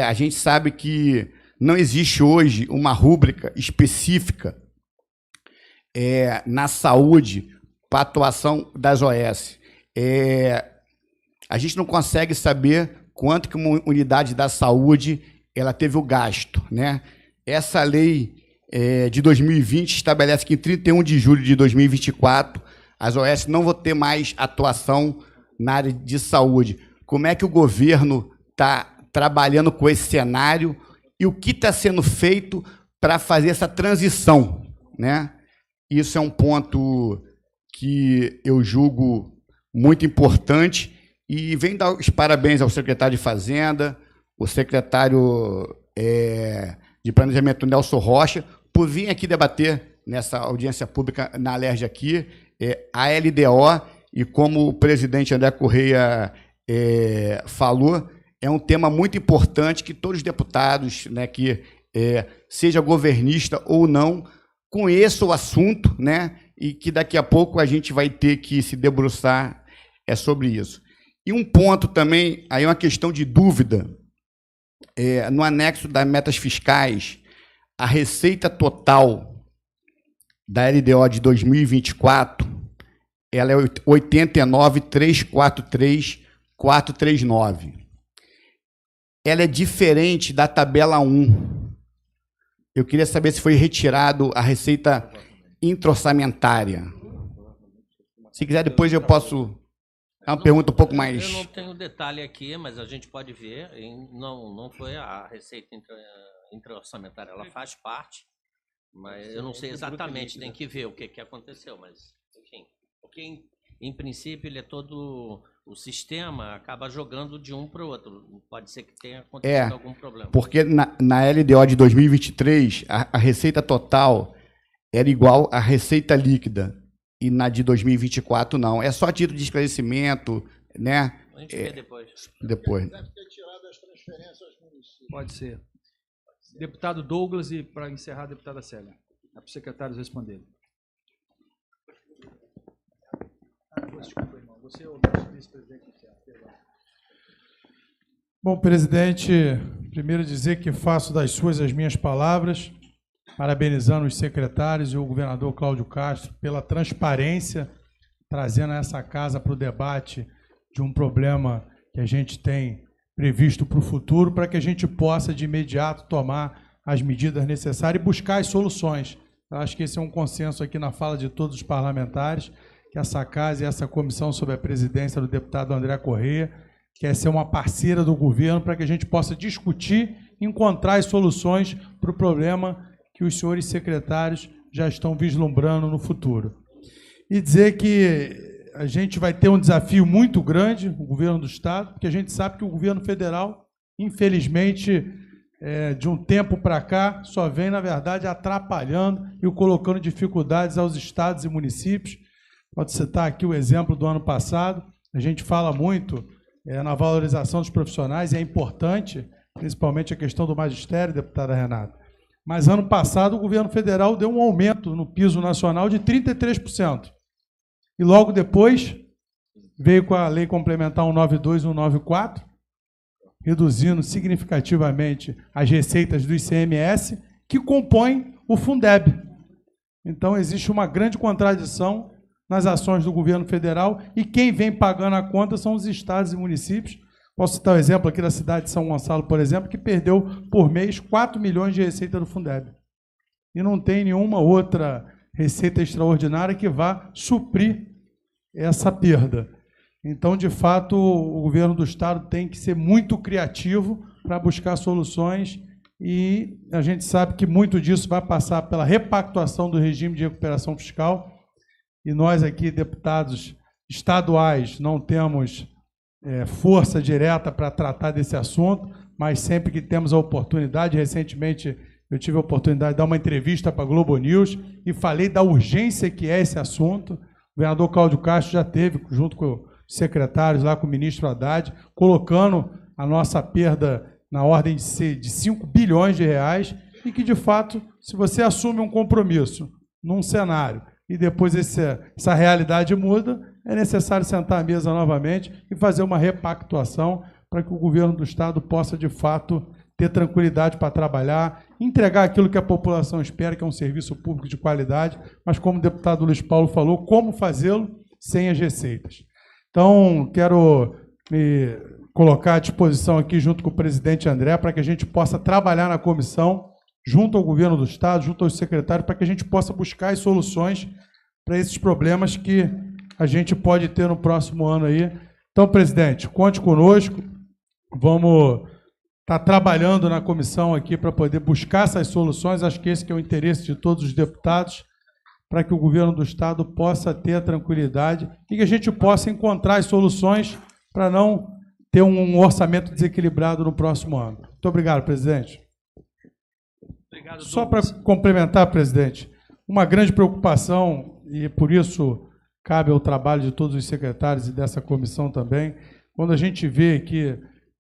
F: A gente sabe que não existe hoje uma rúbrica específica na saúde para a atuação das OAS. A gente não consegue saber quanto que uma unidade da saúde ela teve o gasto, né? Essa lei de 2020 estabelece que em 31 de julho de 2024 as OAS não vão ter mais atuação na área de saúde. Como é que o governo está trabalhando com esse cenário e o que está sendo feito para fazer essa transição, né? Isso é um ponto que eu julgo muito importante e venho dar os parabéns ao secretário de Fazenda, o secretário de Planejamento Nelson Rocha, por vir aqui debater nessa audiência pública na Alerj aqui, a LDO, e como o presidente André Correia falou, é um tema muito importante que todos os deputados, né, que seja governista ou não, conheçam o assunto, né, e que daqui a pouco a gente vai ter que se debruçar sobre isso. E um ponto também, aí uma questão de dúvida, no anexo das metas fiscais, a receita total da LDO de 2024, ela é 89.343.439. Ela é diferente da tabela 1. Eu queria saber se foi retirado a receita intraorçamentária. Se quiser, depois eu posso... É uma pergunta um pouco mais...
D: Eu não tenho detalhe aqui, mas a gente pode ver. Não foi a receita intraorçamentária, ela faz parte, mas eu não sei exatamente, tem que ver o que aconteceu, mas, enfim, porque em princípio ele é todo... O sistema acaba jogando de um para o outro. Pode ser que tenha acontecido algum problema.
F: Porque na LDO de 2023, a receita total era igual à receita líquida. E na de 2024, não. É só título de esclarecimento, né?
D: A gente vê depois.
F: Depois.
A: Deve ter tirado as transferências aos municípios.
B: Pode ser. Deputado Douglas e, para encerrar, a deputada Célia. É para os secretários responderem. Desculpa, irmão. Você é o vice-presidente.
G: Bom, presidente, primeiro dizer que faço das suas as minhas palavras, parabenizando os secretários e o governador Cláudio Castro pela transparência, trazendo essa casa para o debate de um problema que a gente tem previsto para o futuro, para que a gente possa, de imediato, tomar as medidas necessárias e buscar as soluções. Eu acho que esse é um consenso aqui na fala de todos os parlamentares, que essa casa e essa comissão sob a presidência do deputado André Correia quer ser uma parceira do governo para que a gente possa discutir e encontrar as soluções para o problema que os senhores secretários já estão vislumbrando no futuro. E dizer que a gente vai ter um desafio muito grande, o governo do Estado, porque a gente sabe que o governo federal, infelizmente, de um tempo para cá, só vem, na verdade, atrapalhando e colocando dificuldades aos estados e municípios. Pode citar aqui o exemplo do ano passado, a gente fala muito na valorização dos profissionais, e é importante, principalmente a questão do magistério, deputada Renata. Mas ano passado o governo federal deu um aumento no piso nacional de 33%. E logo depois veio com a lei complementar 192 e 194, reduzindo significativamente as receitas do ICMS, que compõem o Fundeb. Então existe uma grande contradição nas ações do governo federal, e quem vem pagando a conta são os estados e municípios. Posso citar o exemplo aqui da cidade de São Gonçalo, por exemplo, que perdeu por mês 4 milhões de receita do Fundeb. e não tem nenhuma outra receita extraordinária que vá suprir essa perda. Então, de fato, o governo do Estado tem que ser muito criativo para buscar soluções, e a gente sabe que muito disso vai passar pela repactuação do regime de recuperação fiscal, e nós aqui, deputados estaduais, não temos força direta para tratar desse assunto, mas sempre que temos a oportunidade, recentemente eu tive a oportunidade de dar uma entrevista para a Globo News e falei da urgência que é esse assunto. O governador Cláudio Castro já teve, junto com os secretários, lá com o ministro Haddad, colocando a nossa perda na ordem de 5 bilhões de reais, e que, de fato, se você assume um compromisso num cenário e depois essa realidade muda, é necessário sentar à mesa novamente e fazer uma repactuação para que o governo do Estado possa, de fato, ter tranquilidade para trabalhar, entregar aquilo que a população espera, que é um serviço público de qualidade, mas, como o deputado Luiz Paulo falou, como fazê-lo sem as receitas. Então, quero me colocar à disposição aqui, junto com o presidente André, para que a gente possa trabalhar na comissão, junto ao governo do Estado, junto aos secretários, para que a gente possa buscar as soluções para esses problemas que a gente pode ter no próximo ano aí. Então, presidente, conte conosco, vamos estar trabalhando na comissão aqui para poder buscar essas soluções. Acho que esse que é o interesse de todos os deputados, para que o governo do Estado possa ter a tranquilidade e que a gente possa encontrar as soluções para não ter um orçamento desequilibrado no próximo ano. Muito obrigado, presidente.
B: Obrigado,
G: Só para complementar, presidente, uma grande preocupação, e por isso cabe ao trabalho de todos os secretários e dessa comissão também, quando a gente vê que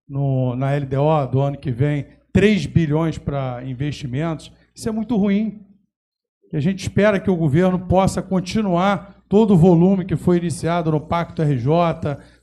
G: na LDO do ano que vem 3 bilhões para investimentos, isso é muito ruim. E a gente espera que o governo possa continuar todo o volume que foi iniciado no Pacto RJ,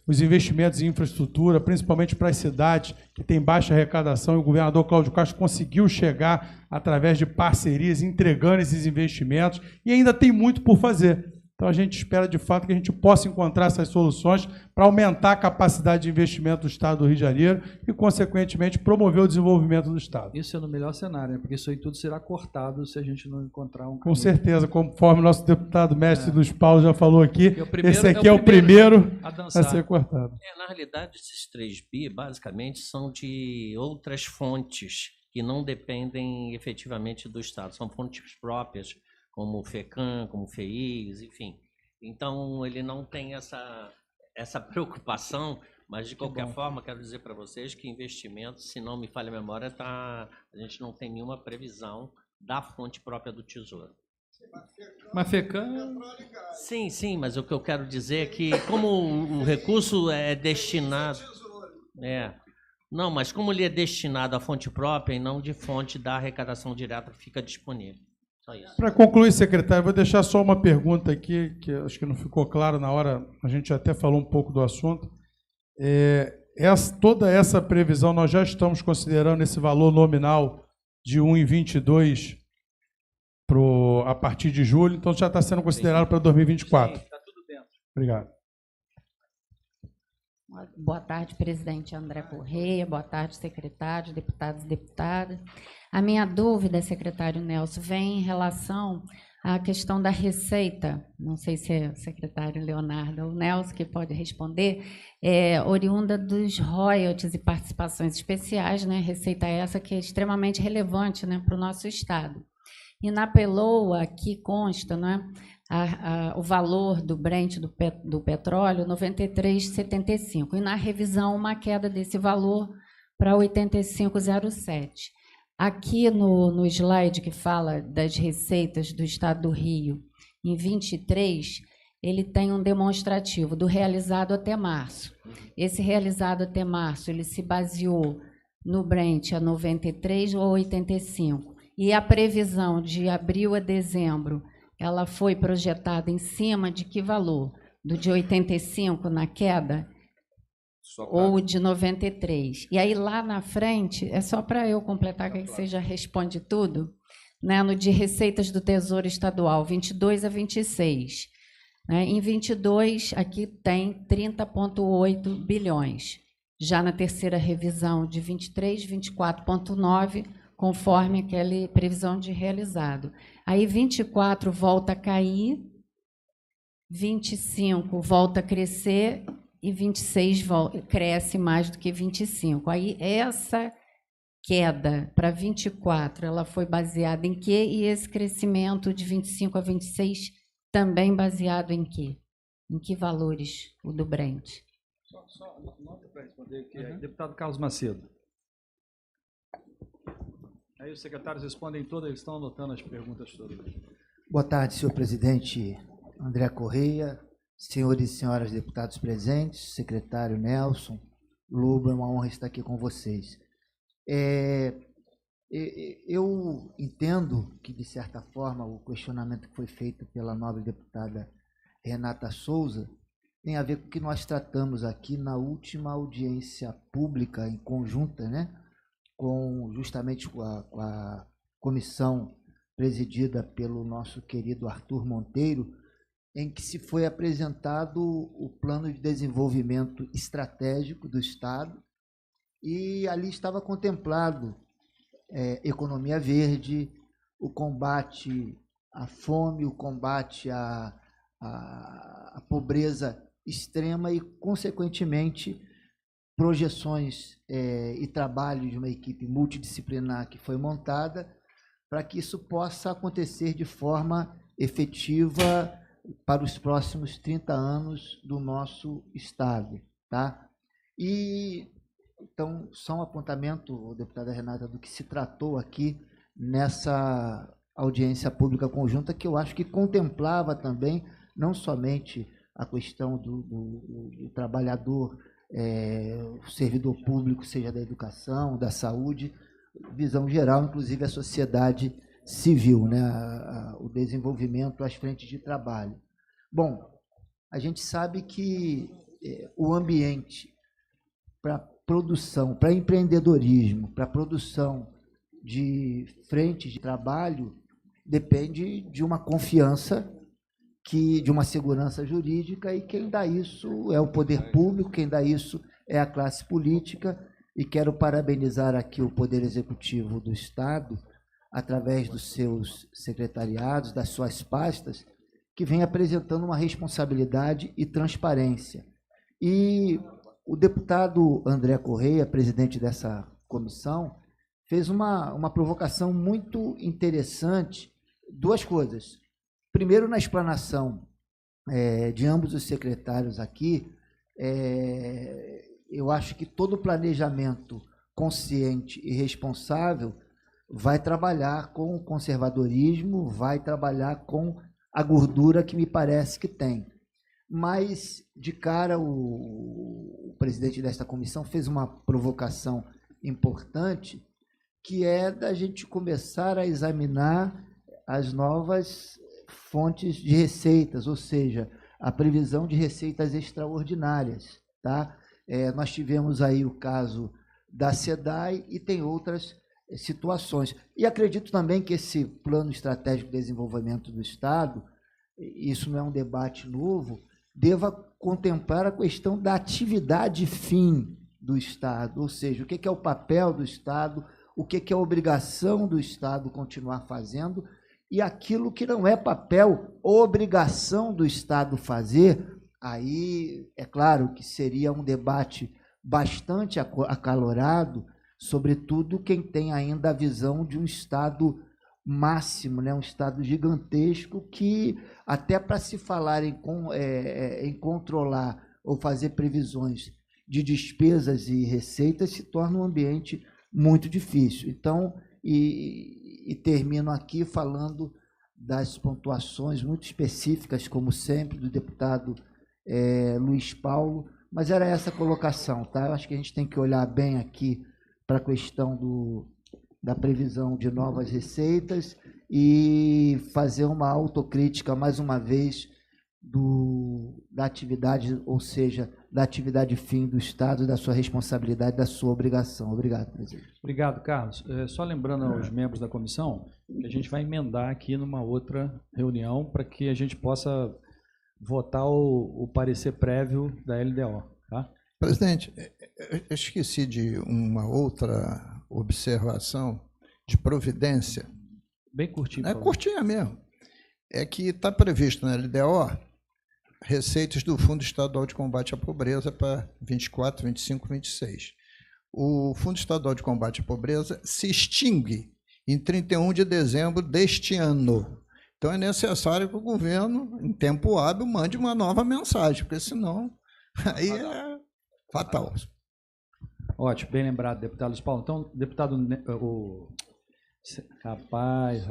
G: os investimentos em infraestrutura, principalmente para as cidades que têm baixa arrecadação, e o governador Cláudio Castro conseguiu chegar através de parcerias, entregando esses investimentos, e ainda tem muito por fazer. Então, a gente espera, de fato, que a gente possa encontrar essas soluções para aumentar a capacidade de investimento do Estado do Rio de Janeiro e, consequentemente, promover o desenvolvimento do Estado.
B: Isso é no melhor cenário, né? Porque isso aí tudo será cortado se a gente não encontrar um caminho.
G: Com certeza, conforme o nosso deputado mestre Luiz Paulo já falou aqui, esse aqui
B: é
G: o primeiro
B: a
G: ser cortado.
D: Na realidade, esses 3 bi, basicamente, são de outras fontes que não dependem efetivamente do Estado. São fontes próprias, como o FECAM, como o FEIS, enfim. Então, ele não tem essa preocupação, mas, de qualquer forma, quero dizer para vocês que investimento, se não me falha a memória, a gente não tem nenhuma previsão da fonte própria do Tesouro.
B: Mas FECAM...
D: Sim, mas o que eu quero dizer é que, como o recurso é destinado... Não, mas como ele é destinado à fonte própria e não de fonte da arrecadação direta, fica disponível.
G: Para concluir, secretário, vou deixar só uma pergunta aqui, que acho que não ficou claro na hora, a gente até falou um pouco do assunto. Toda essa previsão, nós já estamos considerando esse valor nominal de 1,22 a partir de julho, então já está sendo considerado para 2024.
B: Sim, está tudo dentro.
G: Obrigado.
H: Boa tarde, presidente André Correia, boa tarde, secretários, deputados e deputadas. A minha dúvida, secretário Nelson, vem em relação à questão da receita, não sei se é o secretário Leonardo ou Nelson que pode responder, oriunda dos royalties e participações especiais, né? Receita essa que é extremamente relevante, né, para o nosso Estado. E na PELOA, aqui consta, né, o valor do Brent do petróleo, 93,75. E na revisão, uma queda desse valor para 85,07. Aqui no slide que fala das receitas do Estado do Rio, em 23, ele tem um demonstrativo do realizado até março. Esse realizado até março, ele se baseou no Brent a 93 ou 85. E a previsão de abril a dezembro, ela foi projetada em cima de que valor? Do de 85 na queda? Ou de 93. E aí, lá na frente, é só para eu completar, que aí você já responde tudo, né? No de receitas do Tesouro Estadual, 22 a 26. Né? Em 22, aqui tem 30,8 bilhões. Já na terceira revisão, de 23, 24,9, conforme aquela previsão de realizado. Aí 24 volta a cair, 25 volta a crescer e 26 cresce mais do que 25. Aí essa queda para 24, ela foi baseada em quê? E esse crescimento de 25 a 26 também baseado em quê? Em que valores o do Brent?
B: Só nota para responder aqui. Deputado Carlos Macedo. Aí os secretários respondem todas, eles estão anotando as perguntas todas.
I: Boa tarde, senhor presidente André Correia, senhores e senhoras deputados presentes, secretário Nelson, Lobo, é uma honra estar aqui com vocês. Eu entendo que, de certa forma, o questionamento que foi feito pela nobre deputada Renata Souza tem a ver com o que nós tratamos aqui na última audiência pública em conjunta, né, justamente com a comissão presidida pelo nosso querido Arthur Monteiro, em que se foi apresentado o plano de desenvolvimento estratégico do Estado, e ali estava contemplado economia verde, o combate à fome, o combate à pobreza extrema e, consequentemente, projeções e trabalho de uma equipe multidisciplinar que foi montada para que isso possa acontecer de forma efetiva para os próximos 30 anos do nosso Estado, tá? E, então, só um apontamento, deputada Renata, do que se tratou aqui nessa audiência pública conjunta, que eu acho que contemplava também não somente a questão do trabalhador, o servidor público, seja da educação, da saúde, visão geral, inclusive a sociedade civil, né? O desenvolvimento, as frentes de trabalho. Bom, a gente sabe que o ambiente para produção, para empreendedorismo, para produção de frentes de trabalho, depende de uma confiança, de uma segurança jurídica, e quem dá isso é o poder público, quem dá isso é a classe política, e quero parabenizar aqui o Poder Executivo do Estado, através dos seus secretariados, das suas pastas, que vem apresentando uma responsabilidade e transparência. E o deputado André Correia, presidente dessa comissão, fez uma provocação muito interessante, duas coisas. Primeiro, na explanação de ambos os secretários aqui, eu acho que todo planejamento consciente e responsável vai trabalhar com o conservadorismo, vai trabalhar com a gordura que me parece que tem. Mas, de cara, o presidente desta comissão fez uma provocação importante, que é da gente começar a examinar as novas fontes de receitas, ou seja, a previsão de receitas extraordinárias, tá? Nós tivemos aí o caso da SEDAI e tem outras situações. E acredito também que esse Plano Estratégico de Desenvolvimento do Estado, isso não é um debate novo, deva contemplar a questão da atividade fim do Estado, ou seja, o que é o papel do Estado, o que é a obrigação do Estado continuar fazendo, e aquilo que não é papel ou obrigação do Estado fazer, aí é claro que seria um debate bastante acalorado, sobretudo quem tem ainda a visão de um Estado máximo, né? Um Estado gigantesco que, até para se falar em controlar ou fazer previsões de despesas e receitas, se torna um ambiente muito difícil. Então, e termino aqui falando das pontuações muito específicas, como sempre, do deputado Luiz Paulo, mas era essa a colocação, tá? Eu acho que a gente tem que olhar bem aqui para a questão da previsão de novas receitas e fazer uma autocrítica, mais uma vez, da atividade, ou seja, da atividade fim do Estado, da sua responsabilidade, da sua obrigação. Obrigado, presidente.
B: Obrigado, Carlos. Só lembrando aos membros da comissão que a gente vai emendar aqui numa outra reunião para que a gente possa votar o parecer prévio da LDO. Tá?
A: Presidente, eu esqueci de uma outra observação de providência,
B: Bem curtinho.
A: é
B: por favor.
A: curtinha mesmo, é que está previsto na LDO receitas do Fundo Estadual de Combate à Pobreza para 24, 25, 26. O Fundo Estadual de Combate à Pobreza se extingue em 31 de dezembro deste ano. Então é necessário que o governo, em tempo hábil, mande uma nova mensagem, porque senão aí é fatal.
B: Ótimo, bem lembrado, deputado Luiz Paulo. Então, deputado... Rapaz.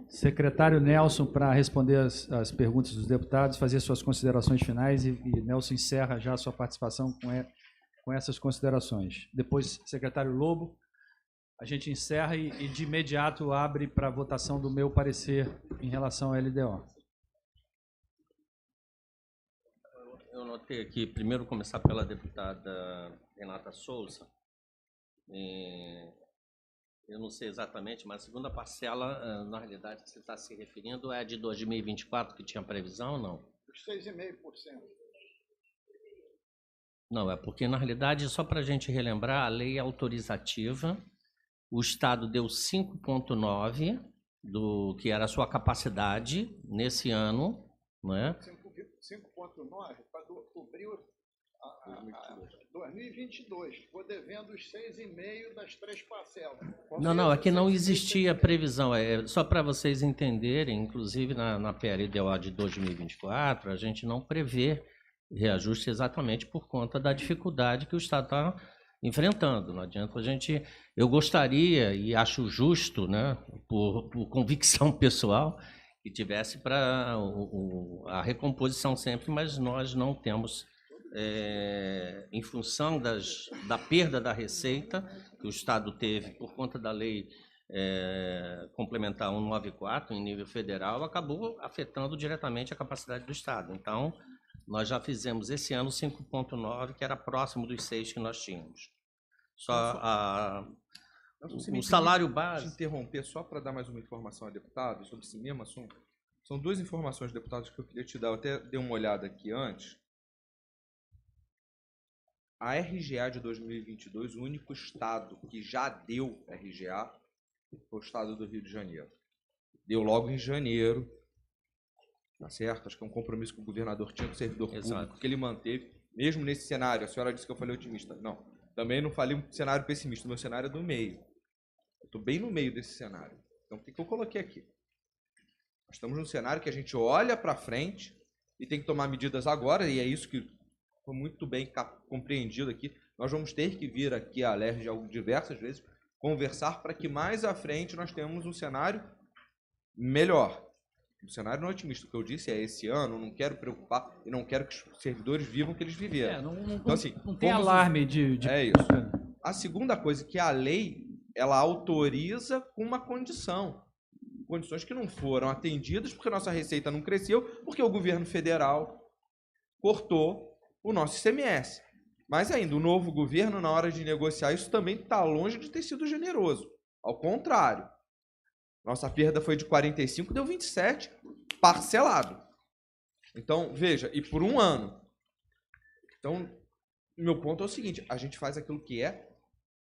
B: Secretário Nelson, para responder as perguntas dos deputados, fazer suas considerações finais e Nelson encerra já a sua participação com essas considerações. Depois, secretário Lobo, a gente encerra e de imediato abre para votação do meu parecer em relação à LDO.
D: Eu notei aqui, primeiro começar pela deputada Renata Souza. Eu não sei exatamente, mas a segunda parcela, na realidade, que você está se referindo é a de 2024, que tinha previsão ou não?
A: Os 6,5%.
D: Não, é porque, na realidade, só para a gente relembrar, a lei é autorizativa, o Estado deu 5,9% do que era a sua capacidade nesse ano, não é?
A: 5,9% para cobrir 2022. Ficou devendo os 6,5% das 3 parcelas.
D: Não, aqui não existia previsão. É só para vocês entenderem, inclusive na PLDO de 2024, a gente não prevê reajuste exatamente por conta da dificuldade que o Estado está enfrentando. Não adianta a gente... Eu gostaria, e acho justo, né, por convicção pessoal, que tivesse para a recomposição sempre, mas nós não temos... em função da perda da receita que o Estado teve por conta da lei complementar 194 em nível federal, acabou afetando diretamente a capacidade do Estado. Então, nós já fizemos esse ano 5,9, que era próximo dos 6 que nós tínhamos. O salário base...
C: Te interromper só para dar mais uma informação a deputado sobre esse mesmo assunto. São duas informações, deputados, que eu queria te dar. Eu até dei uma olhada aqui antes. A RGA de 2022, o único estado que já deu RGA foi o estado do Rio de Janeiro. Deu logo em janeiro, tá certo? Acho que é um compromisso que o governador tinha com o servidor público, que ele manteve, mesmo nesse cenário. A senhora disse que eu falei otimista. Não, também não falei um cenário pessimista, o meu cenário é do meio. Eu estou bem no meio desse cenário. Então, o que eu coloquei aqui? Nós estamos num cenário que a gente olha para frente e tem que tomar medidas agora, e é isso que foi muito bem compreendido aqui. Nós vamos ter que vir aqui à LERJ diversas vezes, conversar para que mais à frente nós tenhamos um cenário melhor. O cenário não é otimista. O que eu disse é esse ano, não quero preocupar e não quero que os servidores vivam o que eles viveram.
B: Então, assim, não tem alarme de...
C: É isso. A segunda coisa é que a lei, ela autoriza com uma condição. Condições que não foram atendidas porque a nossa receita não cresceu, porque o governo federal cortou o nosso ICMS. Mas ainda, o novo governo, na hora de negociar isso, também está longe de ter sido generoso. Ao contrário. Nossa perda foi de 45, deu 27, parcelado. Então, veja, e por um ano. Então, meu ponto é o seguinte, a gente faz aquilo que é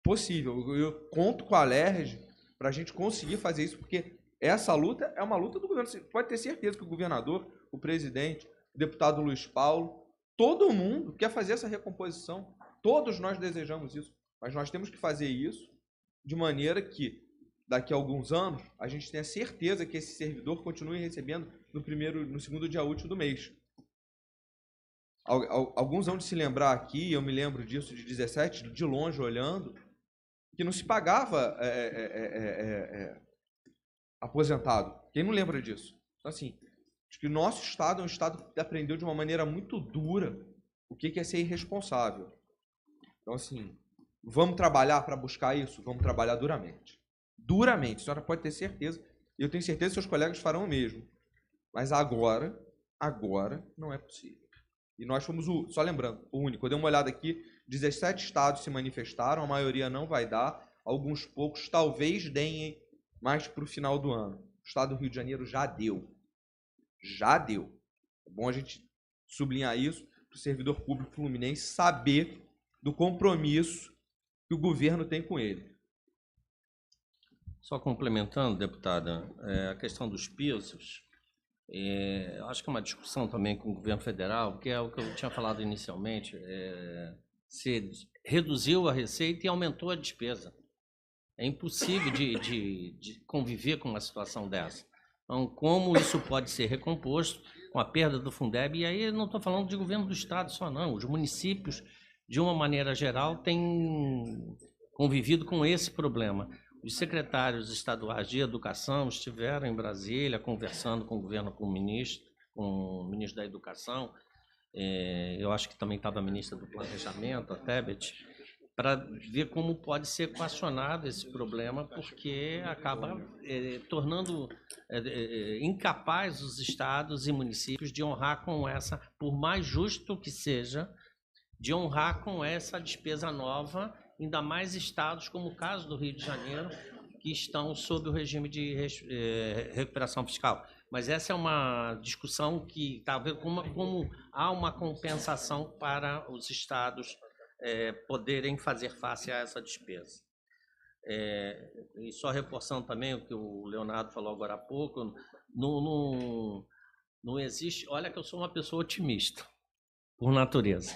C: possível. Eu conto com a LERJ para a gente conseguir fazer isso, porque essa luta é uma luta do governo. Você pode ter certeza que o governador, o presidente, o deputado Luiz Paulo, todo mundo quer fazer essa recomposição. Todos nós desejamos isso. Mas nós temos que fazer isso de maneira que, daqui a alguns anos, a gente tenha certeza que esse servidor continue recebendo no segundo dia útil do mês. Alguns vão de se lembrar aqui, eu me lembro disso de 17, de longe olhando, que não se pagava aposentado. Quem não lembra disso? Então, assim, acho que o nosso Estado é um Estado que aprendeu de uma maneira muito dura o que é ser irresponsável. Então, assim, vamos trabalhar para buscar isso? Vamos trabalhar duramente. Duramente, a senhora pode ter certeza. E eu tenho certeza que seus colegas farão o mesmo. Mas agora não é possível. E nós fomos, só lembrando, o único. Eu dei uma olhada aqui, 17 estados se manifestaram, a maioria não vai dar, alguns poucos talvez deem mais para o final do ano. O estado do Rio de Janeiro já deu. Já deu. É bom a gente sublinhar isso para o servidor público fluminense saber do compromisso que o governo tem com ele.
D: Só complementando, deputada, a questão dos pisos, acho que é uma discussão também com o governo federal, que é o que eu tinha falado inicialmente, se reduziu a receita e aumentou a despesa. É impossível de conviver com uma situação dessa. Então, como isso pode ser recomposto com a perda do Fundeb? E aí eu não estou falando de governo do Estado só, não. Os municípios, de uma maneira geral, têm convivido com esse problema. Os secretários estaduais de educação estiveram em Brasília conversando com o governo, com o ministro da Educação, eu acho que também estava a ministra do Planejamento, a Tebet, para ver como pode ser equacionado esse problema, porque acaba tornando incapaz os estados e municípios de honrar com essa, por mais justo que seja, de honrar com essa despesa nova, ainda mais estados como o caso do Rio de Janeiro, que estão sob o regime de recuperação fiscal. Mas essa é uma discussão que está vendo como há uma compensação para os estados poderem fazer face a essa despesa. E só reforçando também o que o Leonardo falou agora há pouco, não existe... Olha que eu sou uma pessoa otimista, por natureza,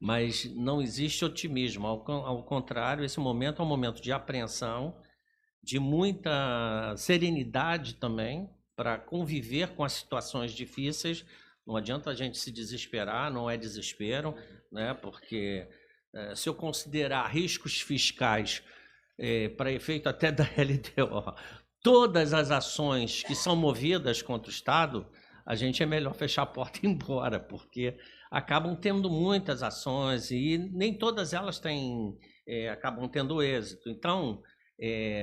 D: mas não existe otimismo. Ao contrário, esse momento é um momento de apreensão, de muita serenidade também, para conviver com as situações difíceis. Não adianta a gente se desesperar, não é desespero, né? Porque se eu considerar riscos fiscais para efeito até da LDO, todas as ações que são movidas contra o Estado, a gente é melhor fechar a porta e ir embora, porque acabam tendo muitas ações e nem todas elas acabam tendo êxito. Então,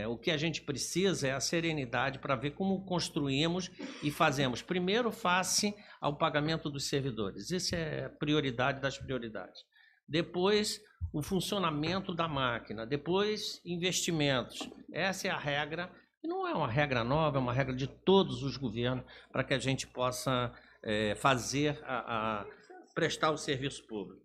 D: o que a gente precisa é a serenidade para ver como construímos e fazemos. Primeiro, face ao pagamento dos servidores. Isso é a prioridade das prioridades. Depois, o funcionamento da máquina. Depois, investimentos. Essa é a regra. E não é uma regra nova, é uma regra de todos os governos para que a gente possa prestar o serviço público.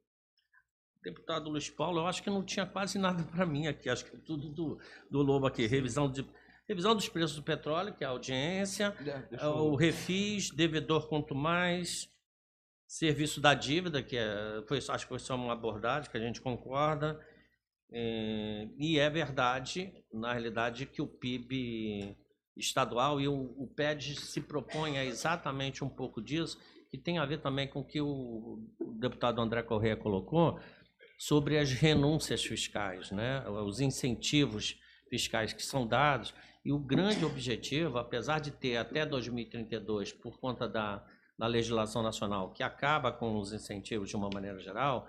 D: Deputado Luiz Paulo, eu acho que não tinha quase nada para mim aqui, acho que tudo do Lobo aqui, revisão dos preços do petróleo, que é a audiência, o refis, devedor quanto mais, serviço da dívida, que acho que foi só uma abordagem que a gente concorda, e é verdade, na realidade, que o PIB estadual e o PED se propõe a exatamente um pouco disso, que tem a ver também com o que o deputado André Correia colocou, sobre as renúncias fiscais, né? Os incentivos fiscais que são dados, e o grande objetivo, apesar de ter até 2032, por conta da legislação nacional, que acaba com os incentivos de uma maneira geral,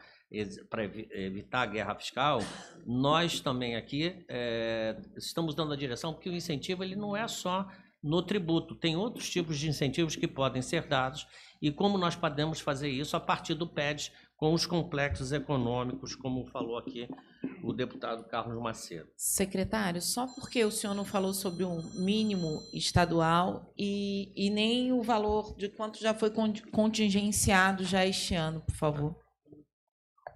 D: para evitar a guerra fiscal, nós também aqui estamos dando a direção, porque o incentivo ele não é só no tributo, tem outros tipos de incentivos que podem ser dados, e como nós podemos fazer isso a partir do PED, com os complexos econômicos, como falou aqui o deputado Carlos Macedo.
E: Secretário, só porque o senhor não falou sobre um mínimo estadual e nem o valor de quanto já foi contingenciado já este ano, por favor.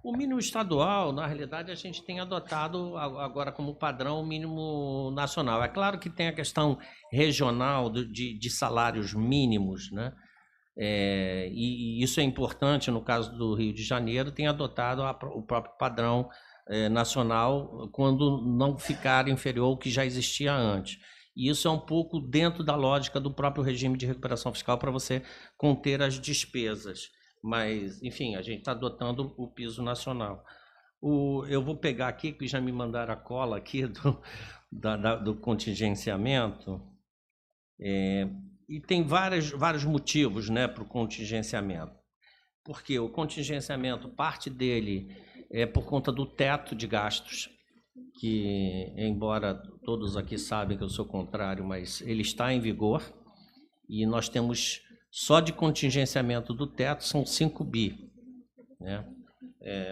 D: O mínimo estadual, na realidade, a gente tem adotado agora como padrão o mínimo nacional. É claro que tem a questão regional de salários mínimos, né? E isso é importante, no caso do Rio de Janeiro, tem adotado o próprio padrão nacional quando não ficar inferior ao que já existia antes. E isso é um pouco dentro da lógica do próprio regime de recuperação fiscal para você conter as despesas. Mas, enfim, a gente está adotando o piso nacional. Eu vou pegar aqui, que já me mandaram a cola aqui do contingenciamento, e tem vários motivos, né, para o contingenciamento. Porque o contingenciamento, parte dele é por conta do teto de gastos, que, embora todos aqui sabem que eu sou contrário, mas ele está em vigor, e nós temos, só de contingenciamento do teto, são 5 bi, né?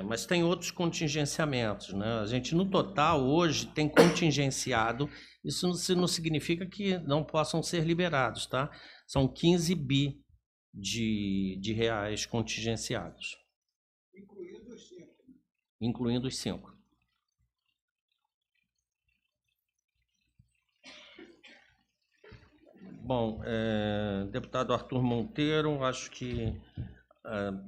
D: Mas tem outros contingenciamentos, né? A gente, no total, hoje, tem contingenciado, isso não significa que não possam ser liberados, tá? São 15 bi de reais contingenciados. Incluindo os 5. Bom, deputado Arthur Monteiro, acho que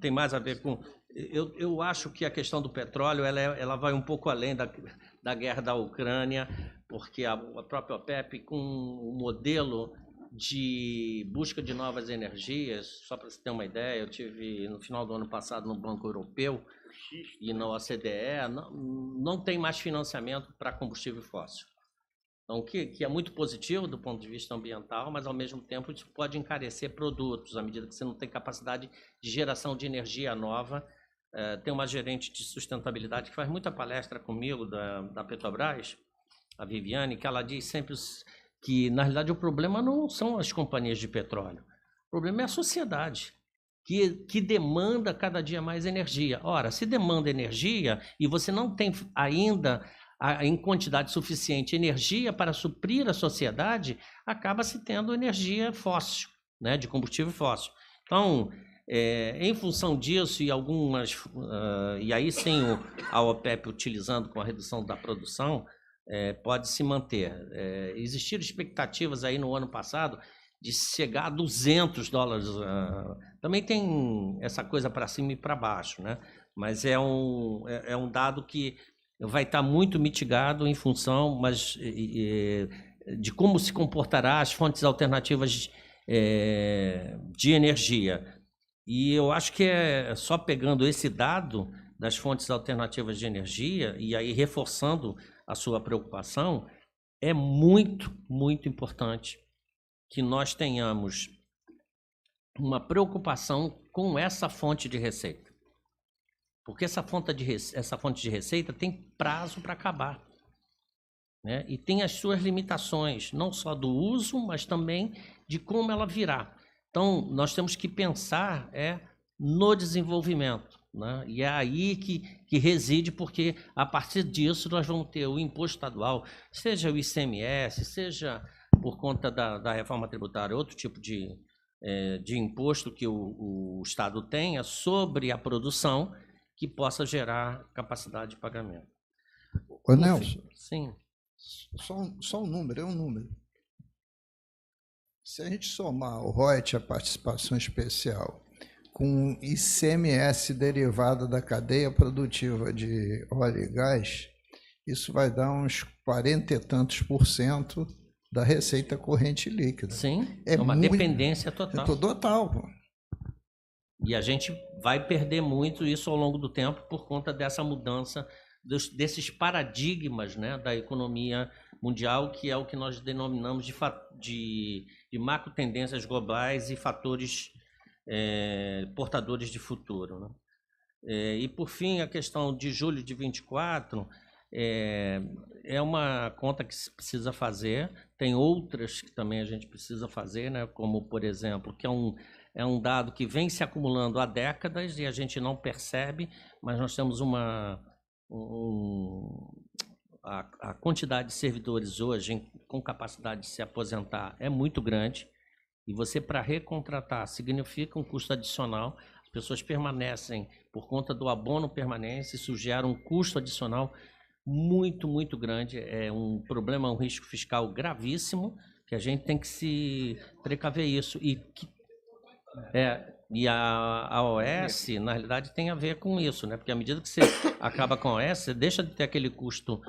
D: tem mais a ver com... Eu acho que a questão do petróleo ela vai um pouco além da guerra da Ucrânia, porque a própria OPEP, com o modelo de busca de novas energias, só para você ter uma ideia, eu tive no final do ano passado no Banco Europeu e na OCDE, não tem mais financiamento para combustível fóssil. Então, que é muito positivo do ponto de vista ambiental, mas ao mesmo tempo isso pode encarecer produtos, à medida que você não tem capacidade de geração de energia nova. Tem uma gerente de sustentabilidade que faz muita palestra comigo da Petrobras, a Viviane, que ela diz sempre que, na realidade, o problema não são as companhias de petróleo, o problema é a sociedade, que demanda cada dia mais energia. Ora, se demanda energia e você não tem ainda em quantidade suficiente energia para suprir a sociedade, acaba-se tendo energia fóssil, né, de combustível fóssil. Então, em função disso e e aí sem a OPEP utilizando com a redução da produção, pode se manter. Existiram expectativas aí no ano passado de chegar a $200. Também tem essa coisa para cima e para baixo, né? Mas é um dado que vai estar muito mitigado em função de como se comportará as fontes alternativas de energia. E eu acho que só pegando esse dado das fontes alternativas de energia e aí reforçando a sua preocupação, é muito, muito importante que nós tenhamos uma preocupação com essa fonte de receita. Porque essa fonte de receita tem prazo para acabar, né? E tem as suas limitações, não só do uso, mas também de como ela virá. Então, nós temos que pensar no desenvolvimento, né? E é aí que reside, porque a partir disso nós vamos ter o imposto estadual, seja o ICMS, seja por conta da reforma tributária, outro tipo de imposto que o Estado tenha sobre a produção, que possa gerar capacidade de pagamento.
A: Ô, Nelson,
D: sim.
A: Só um número, é um número. Se a gente somar o royalties, a participação especial, com ICMS derivado da cadeia produtiva de óleo e gás, isso vai dar uns 40 e tantos % da receita corrente líquida.
D: Sim, é uma dependência total.
A: Total, pô.
D: E a gente vai perder muito isso ao longo do tempo por conta dessa mudança, desses paradigmas, né, da economia mundial, que é o que nós denominamos de macro tendências globais e fatores portadores de futuro, né? E, por fim, a questão de julho de 24 é uma conta que se precisa fazer. Tem outras que também a gente precisa fazer, né, como, por exemplo, que é um dado que vem se acumulando há décadas e a gente não percebe, mas nós temos a quantidade de servidores hoje com capacidade de se aposentar é muito grande, e você, para recontratar, significa um custo adicional. As pessoas permanecem por conta do abono permanente, isso gera um custo adicional muito, muito grande. É um problema, um risco fiscal gravíssimo, que a gente tem que se precaver isso. E a OS, na realidade, tem a ver com isso, né? Porque à medida que você acaba com a OS, você deixa de ter aquele custo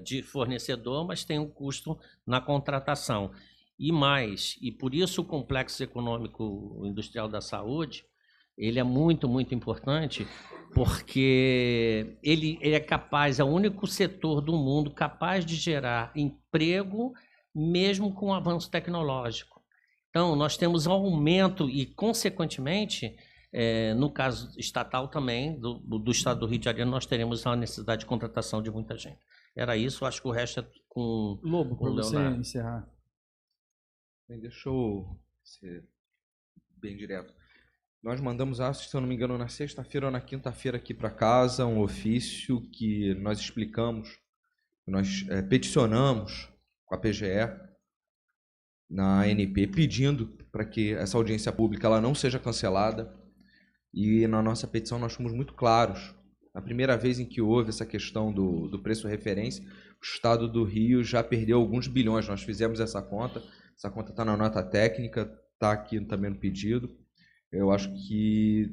D: de fornecedor, mas tem um custo na contratação. E por isso o complexo econômico industrial da saúde, ele é muito, muito importante, porque ele é capaz, é o único setor do mundo capaz de gerar emprego, mesmo com o avanço tecnológico. Então, nós temos um aumento e, consequentemente, no caso estatal também, do Estado do Rio de Janeiro, nós teremos a necessidade de contratação de muita gente. Era isso, acho que o resto é com
J: Lobo, para você encerrar.
C: Bem, deixa eu ser bem direto. Nós mandamos, se eu não me engano, na sexta-feira ou na quinta-feira aqui para casa, um ofício que nós explicamos, nós peticionamos com a PGE, na ANP, pedindo para que essa audiência pública ela não seja cancelada. E na nossa petição nós fomos muito claros. A primeira vez em que houve essa questão do preço referência, Estado do Rio já perdeu alguns bilhões. Nós fizemos essa conta está na nota técnica, está aqui também no pedido. Eu acho que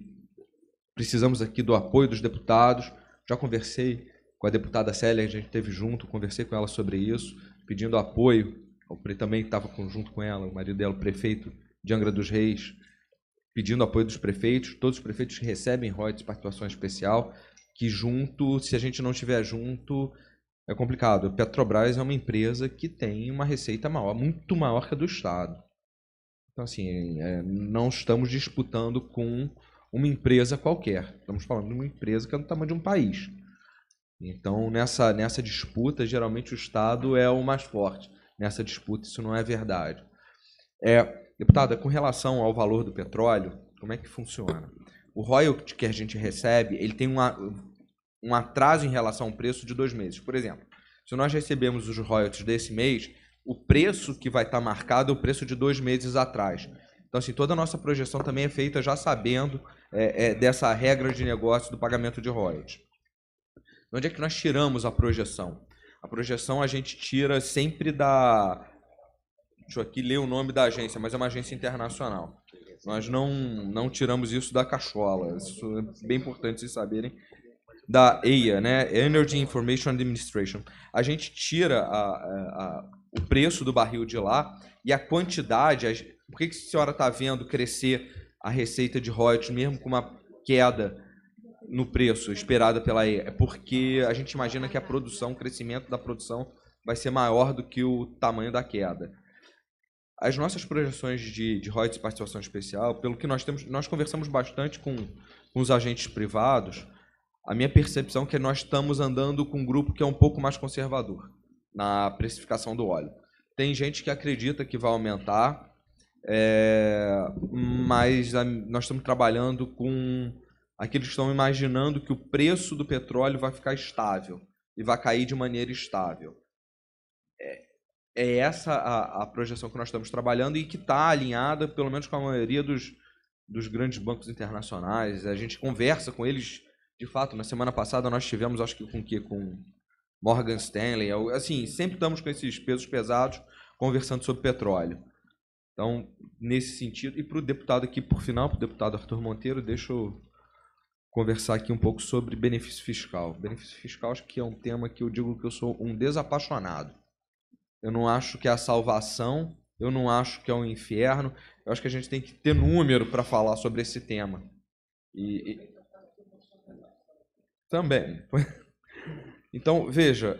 C: precisamos aqui do apoio dos deputados. Já conversei com a deputada Célia, a gente esteve junto, conversei com ela sobre isso, pedindo apoio. Eu também estava junto com ela, o marido dela, o prefeito de Angra dos Reis, pedindo apoio dos prefeitos. Todos os prefeitos recebem royalties de participação especial, que junto, se a gente não estiver junto, é complicado. A Petrobras é uma empresa que tem uma receita maior, muito maior que a do Estado. Então, assim, não estamos disputando com uma empresa qualquer. Estamos falando de uma empresa que é do tamanho de um país. Então, nessa disputa, geralmente o Estado é o mais forte. Nessa disputa, isso não é verdade. Deputada, com relação ao valor do petróleo, como é que funciona? O royalty que a gente recebe, ele tem um atraso em relação ao preço de 2 meses. Por exemplo, se nós recebemos os royalties desse mês, o preço que vai estar marcado é o preço de 2 meses atrás. Então, assim, toda a nossa projeção também é feita já sabendo dessa regra de negócio do pagamento de royalties. Onde é que nós tiramos a projeção? A projeção a gente tira sempre da... Deixa eu aqui ler o nome da agência, mas é uma agência internacional. Nós não tiramos isso da cachola. Isso é bem importante vocês saberem. Da EIA, né? Energy Information Administration. A gente tira o preço do barril de lá e a quantidade. Por que a senhora está vendo crescer a receita de royalties, mesmo com uma queda no preço esperada pela EIA? É porque a gente imagina que o crescimento da produção vai ser maior do que o tamanho da queda. As nossas projeções de royalties de participação especial, pelo que nós temos, nós conversamos bastante com os agentes privados. A minha percepção é que nós estamos andando com um grupo que é um pouco mais conservador na precificação do óleo. Tem gente que acredita que vai aumentar, mas nós estamos trabalhando com aqueles que estão imaginando que o preço do petróleo vai ficar estável e vai cair de maneira estável. É essa a projeção que nós estamos trabalhando e que está alinhada, pelo menos, com a maioria dos grandes bancos internacionais. A gente conversa com eles. De fato, na semana passada nós tivemos, acho que com Morgan Stanley. Assim, sempre estamos com esses pesos pesados conversando sobre petróleo. Então, nesse sentido, e para o deputado aqui, por final, para o deputado Arthur Monteiro, deixa eu conversar aqui um pouco sobre benefício fiscal. Benefício fiscal acho que é um tema que eu digo que eu sou um desapaixonado. Eu não acho que é a salvação, eu não acho que é um inferno. Eu acho que a gente tem que ter número para falar sobre esse tema. Também. Então, veja,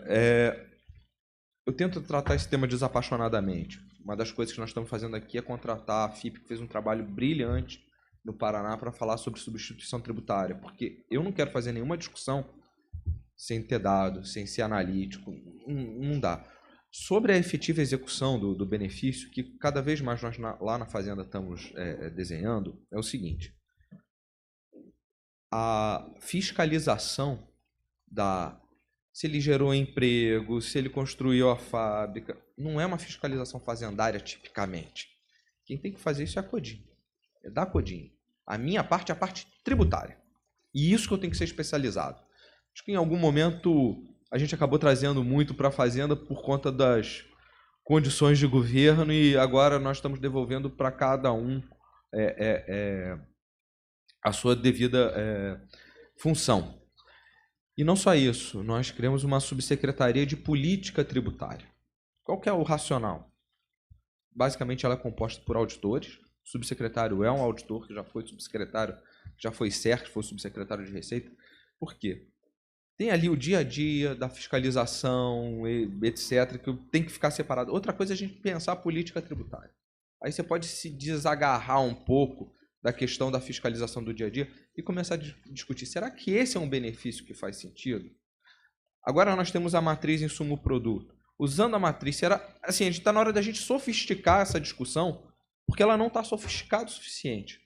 C: eu tento tratar esse tema desapaixonadamente. Uma das coisas que nós estamos fazendo aqui é contratar a FIP, que fez um trabalho brilhante no Paraná para falar sobre substituição tributária, porque eu não quero fazer nenhuma discussão sem ter dados, sem ser analítico, não dá. Sobre a efetiva execução do benefício, que cada vez mais nós lá na Fazenda estamos desenhando, é o seguinte. A fiscalização se ele gerou emprego, se ele construiu a fábrica, não é uma fiscalização fazendária tipicamente. Quem tem que fazer isso é a Codin. É da Codin. A minha parte é a parte tributária. E isso que eu tenho que ser especializado. Acho que em algum momento a gente acabou trazendo muito para a Fazenda por conta das condições de governo e agora nós estamos devolvendo para cada um a sua devida função. E não só isso, nós criamos uma subsecretaria de política tributária. Qual que é o racional? Basicamente ela é composta por auditores. O subsecretário é um auditor que já foi subsecretário, já foi CERC, foi subsecretário de Receita. Por quê? Tem ali o dia a dia da fiscalização, etc., que tem que ficar separado. Outra coisa é a gente pensar a política tributária. Aí você pode se desagarrar um pouco da questão da fiscalização do dia a dia e começar a discutir, será que esse é um benefício que faz sentido? Agora nós temos a matriz insumo-produto. Usando a matriz, assim, a gente está na hora da gente sofisticar essa discussão, porque ela não está sofisticada o suficiente.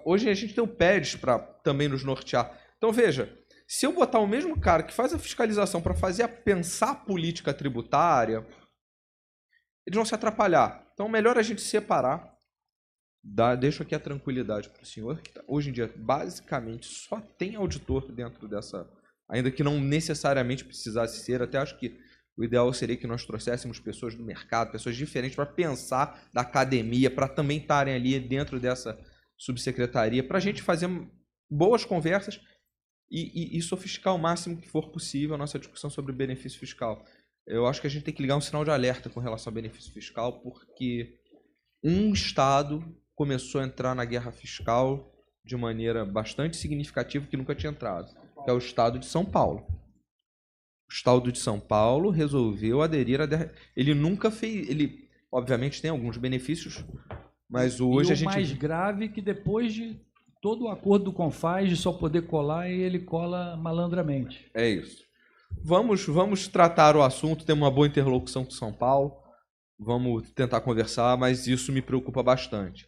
C: Hoje a gente tem o PEDS para também nos nortear. Então, veja, se eu botar o mesmo cara que faz a fiscalização para pensar a política tributária, eles vão se atrapalhar. Então, melhor a gente separar. Deixo aqui a tranquilidade para o senhor. Que hoje em dia, basicamente, só tem auditor dentro dessa... Ainda que não necessariamente precisasse ser. Até acho que O ideal seria que nós trouxéssemos pessoas do mercado, pessoas diferentes para pensar da academia, para também estarem ali dentro dessa subsecretaria, para a gente fazer boas conversas e sofisticar o máximo que for possível a nossa discussão sobre benefício fiscal. Eu acho que a gente tem que ligar um sinal de alerta com relação ao benefício fiscal, porque um Estado começou a entrar na guerra fiscal de maneira bastante significativa que nunca tinha entrado, que é o Estado de São Paulo. O Estado de São Paulo resolveu aderir a... Ele nunca fez... Ele, obviamente, tem alguns benefícios, mas hoje
B: e
C: a gente...
B: o mais grave é que depois de todo o acordo do CONFAS de só poder colar, ele cola malandramente.
C: É isso. Vamos tratar o assunto, temos uma boa interlocução com São Paulo, vamos tentar conversar, mas isso me preocupa bastante.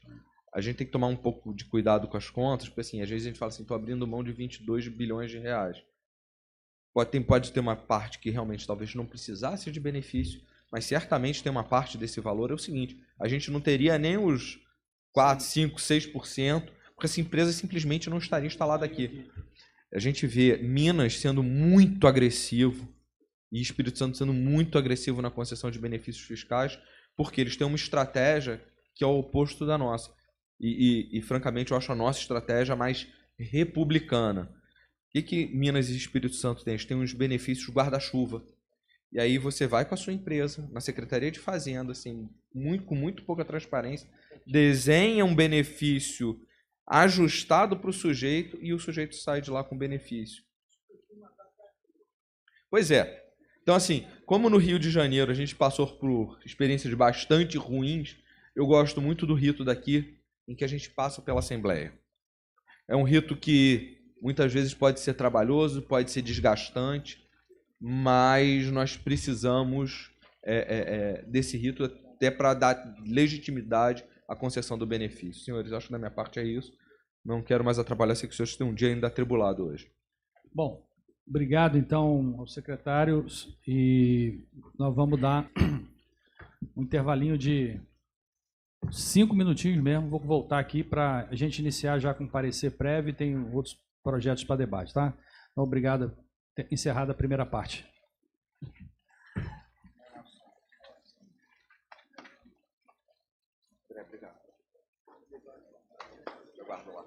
C: A gente tem que tomar um pouco de cuidado com as contas, porque assim, às vezes a gente fala assim, estou abrindo mão de 22 bilhões de reais. Pode ter uma parte que realmente talvez não precisasse de benefício, mas certamente tem uma parte desse valor, é o seguinte, a gente não teria nem os 4, 5, 6%, porque essa empresa simplesmente não estaria instalada aqui. A gente vê Minas sendo muito agressivo e Espírito Santo sendo muito agressivo na concessão de benefícios fiscais, porque eles têm uma estratégia que é o oposto da nossa. E francamente, eu acho a nossa estratégia mais republicana. O que Minas e Espírito Santo têm? Eles têm uns benefícios guarda-chuva. E aí você vai com a sua empresa, na Secretaria de Fazenda, assim, com muito pouca transparência, desenha um benefício ajustado para o sujeito e o sujeito sai de lá com benefício. Pois é. Então, assim, como no Rio de Janeiro a gente passou por experiências bastante ruins, eu gosto muito do rito daqui, em que a gente passa pela Assembleia. É um rito que muitas vezes pode ser trabalhoso, pode ser desgastante, mas nós precisamos desse rito até para dar legitimidade à concessão do benefício. Senhores, acho que da minha parte é isso. Não quero mais atrapalhar, sei que os senhores têm um dia ainda atribulado hoje.
B: Bom, obrigado então aos secretários e nós vamos dar um intervalinho de 5 minutinhos mesmo. Vou voltar aqui para a gente iniciar já com parecer prévio e tem outros projetos para debate, tá? Então, obrigado. Encerrada a primeira parte.
C: Obrigado. Eu guardo lá.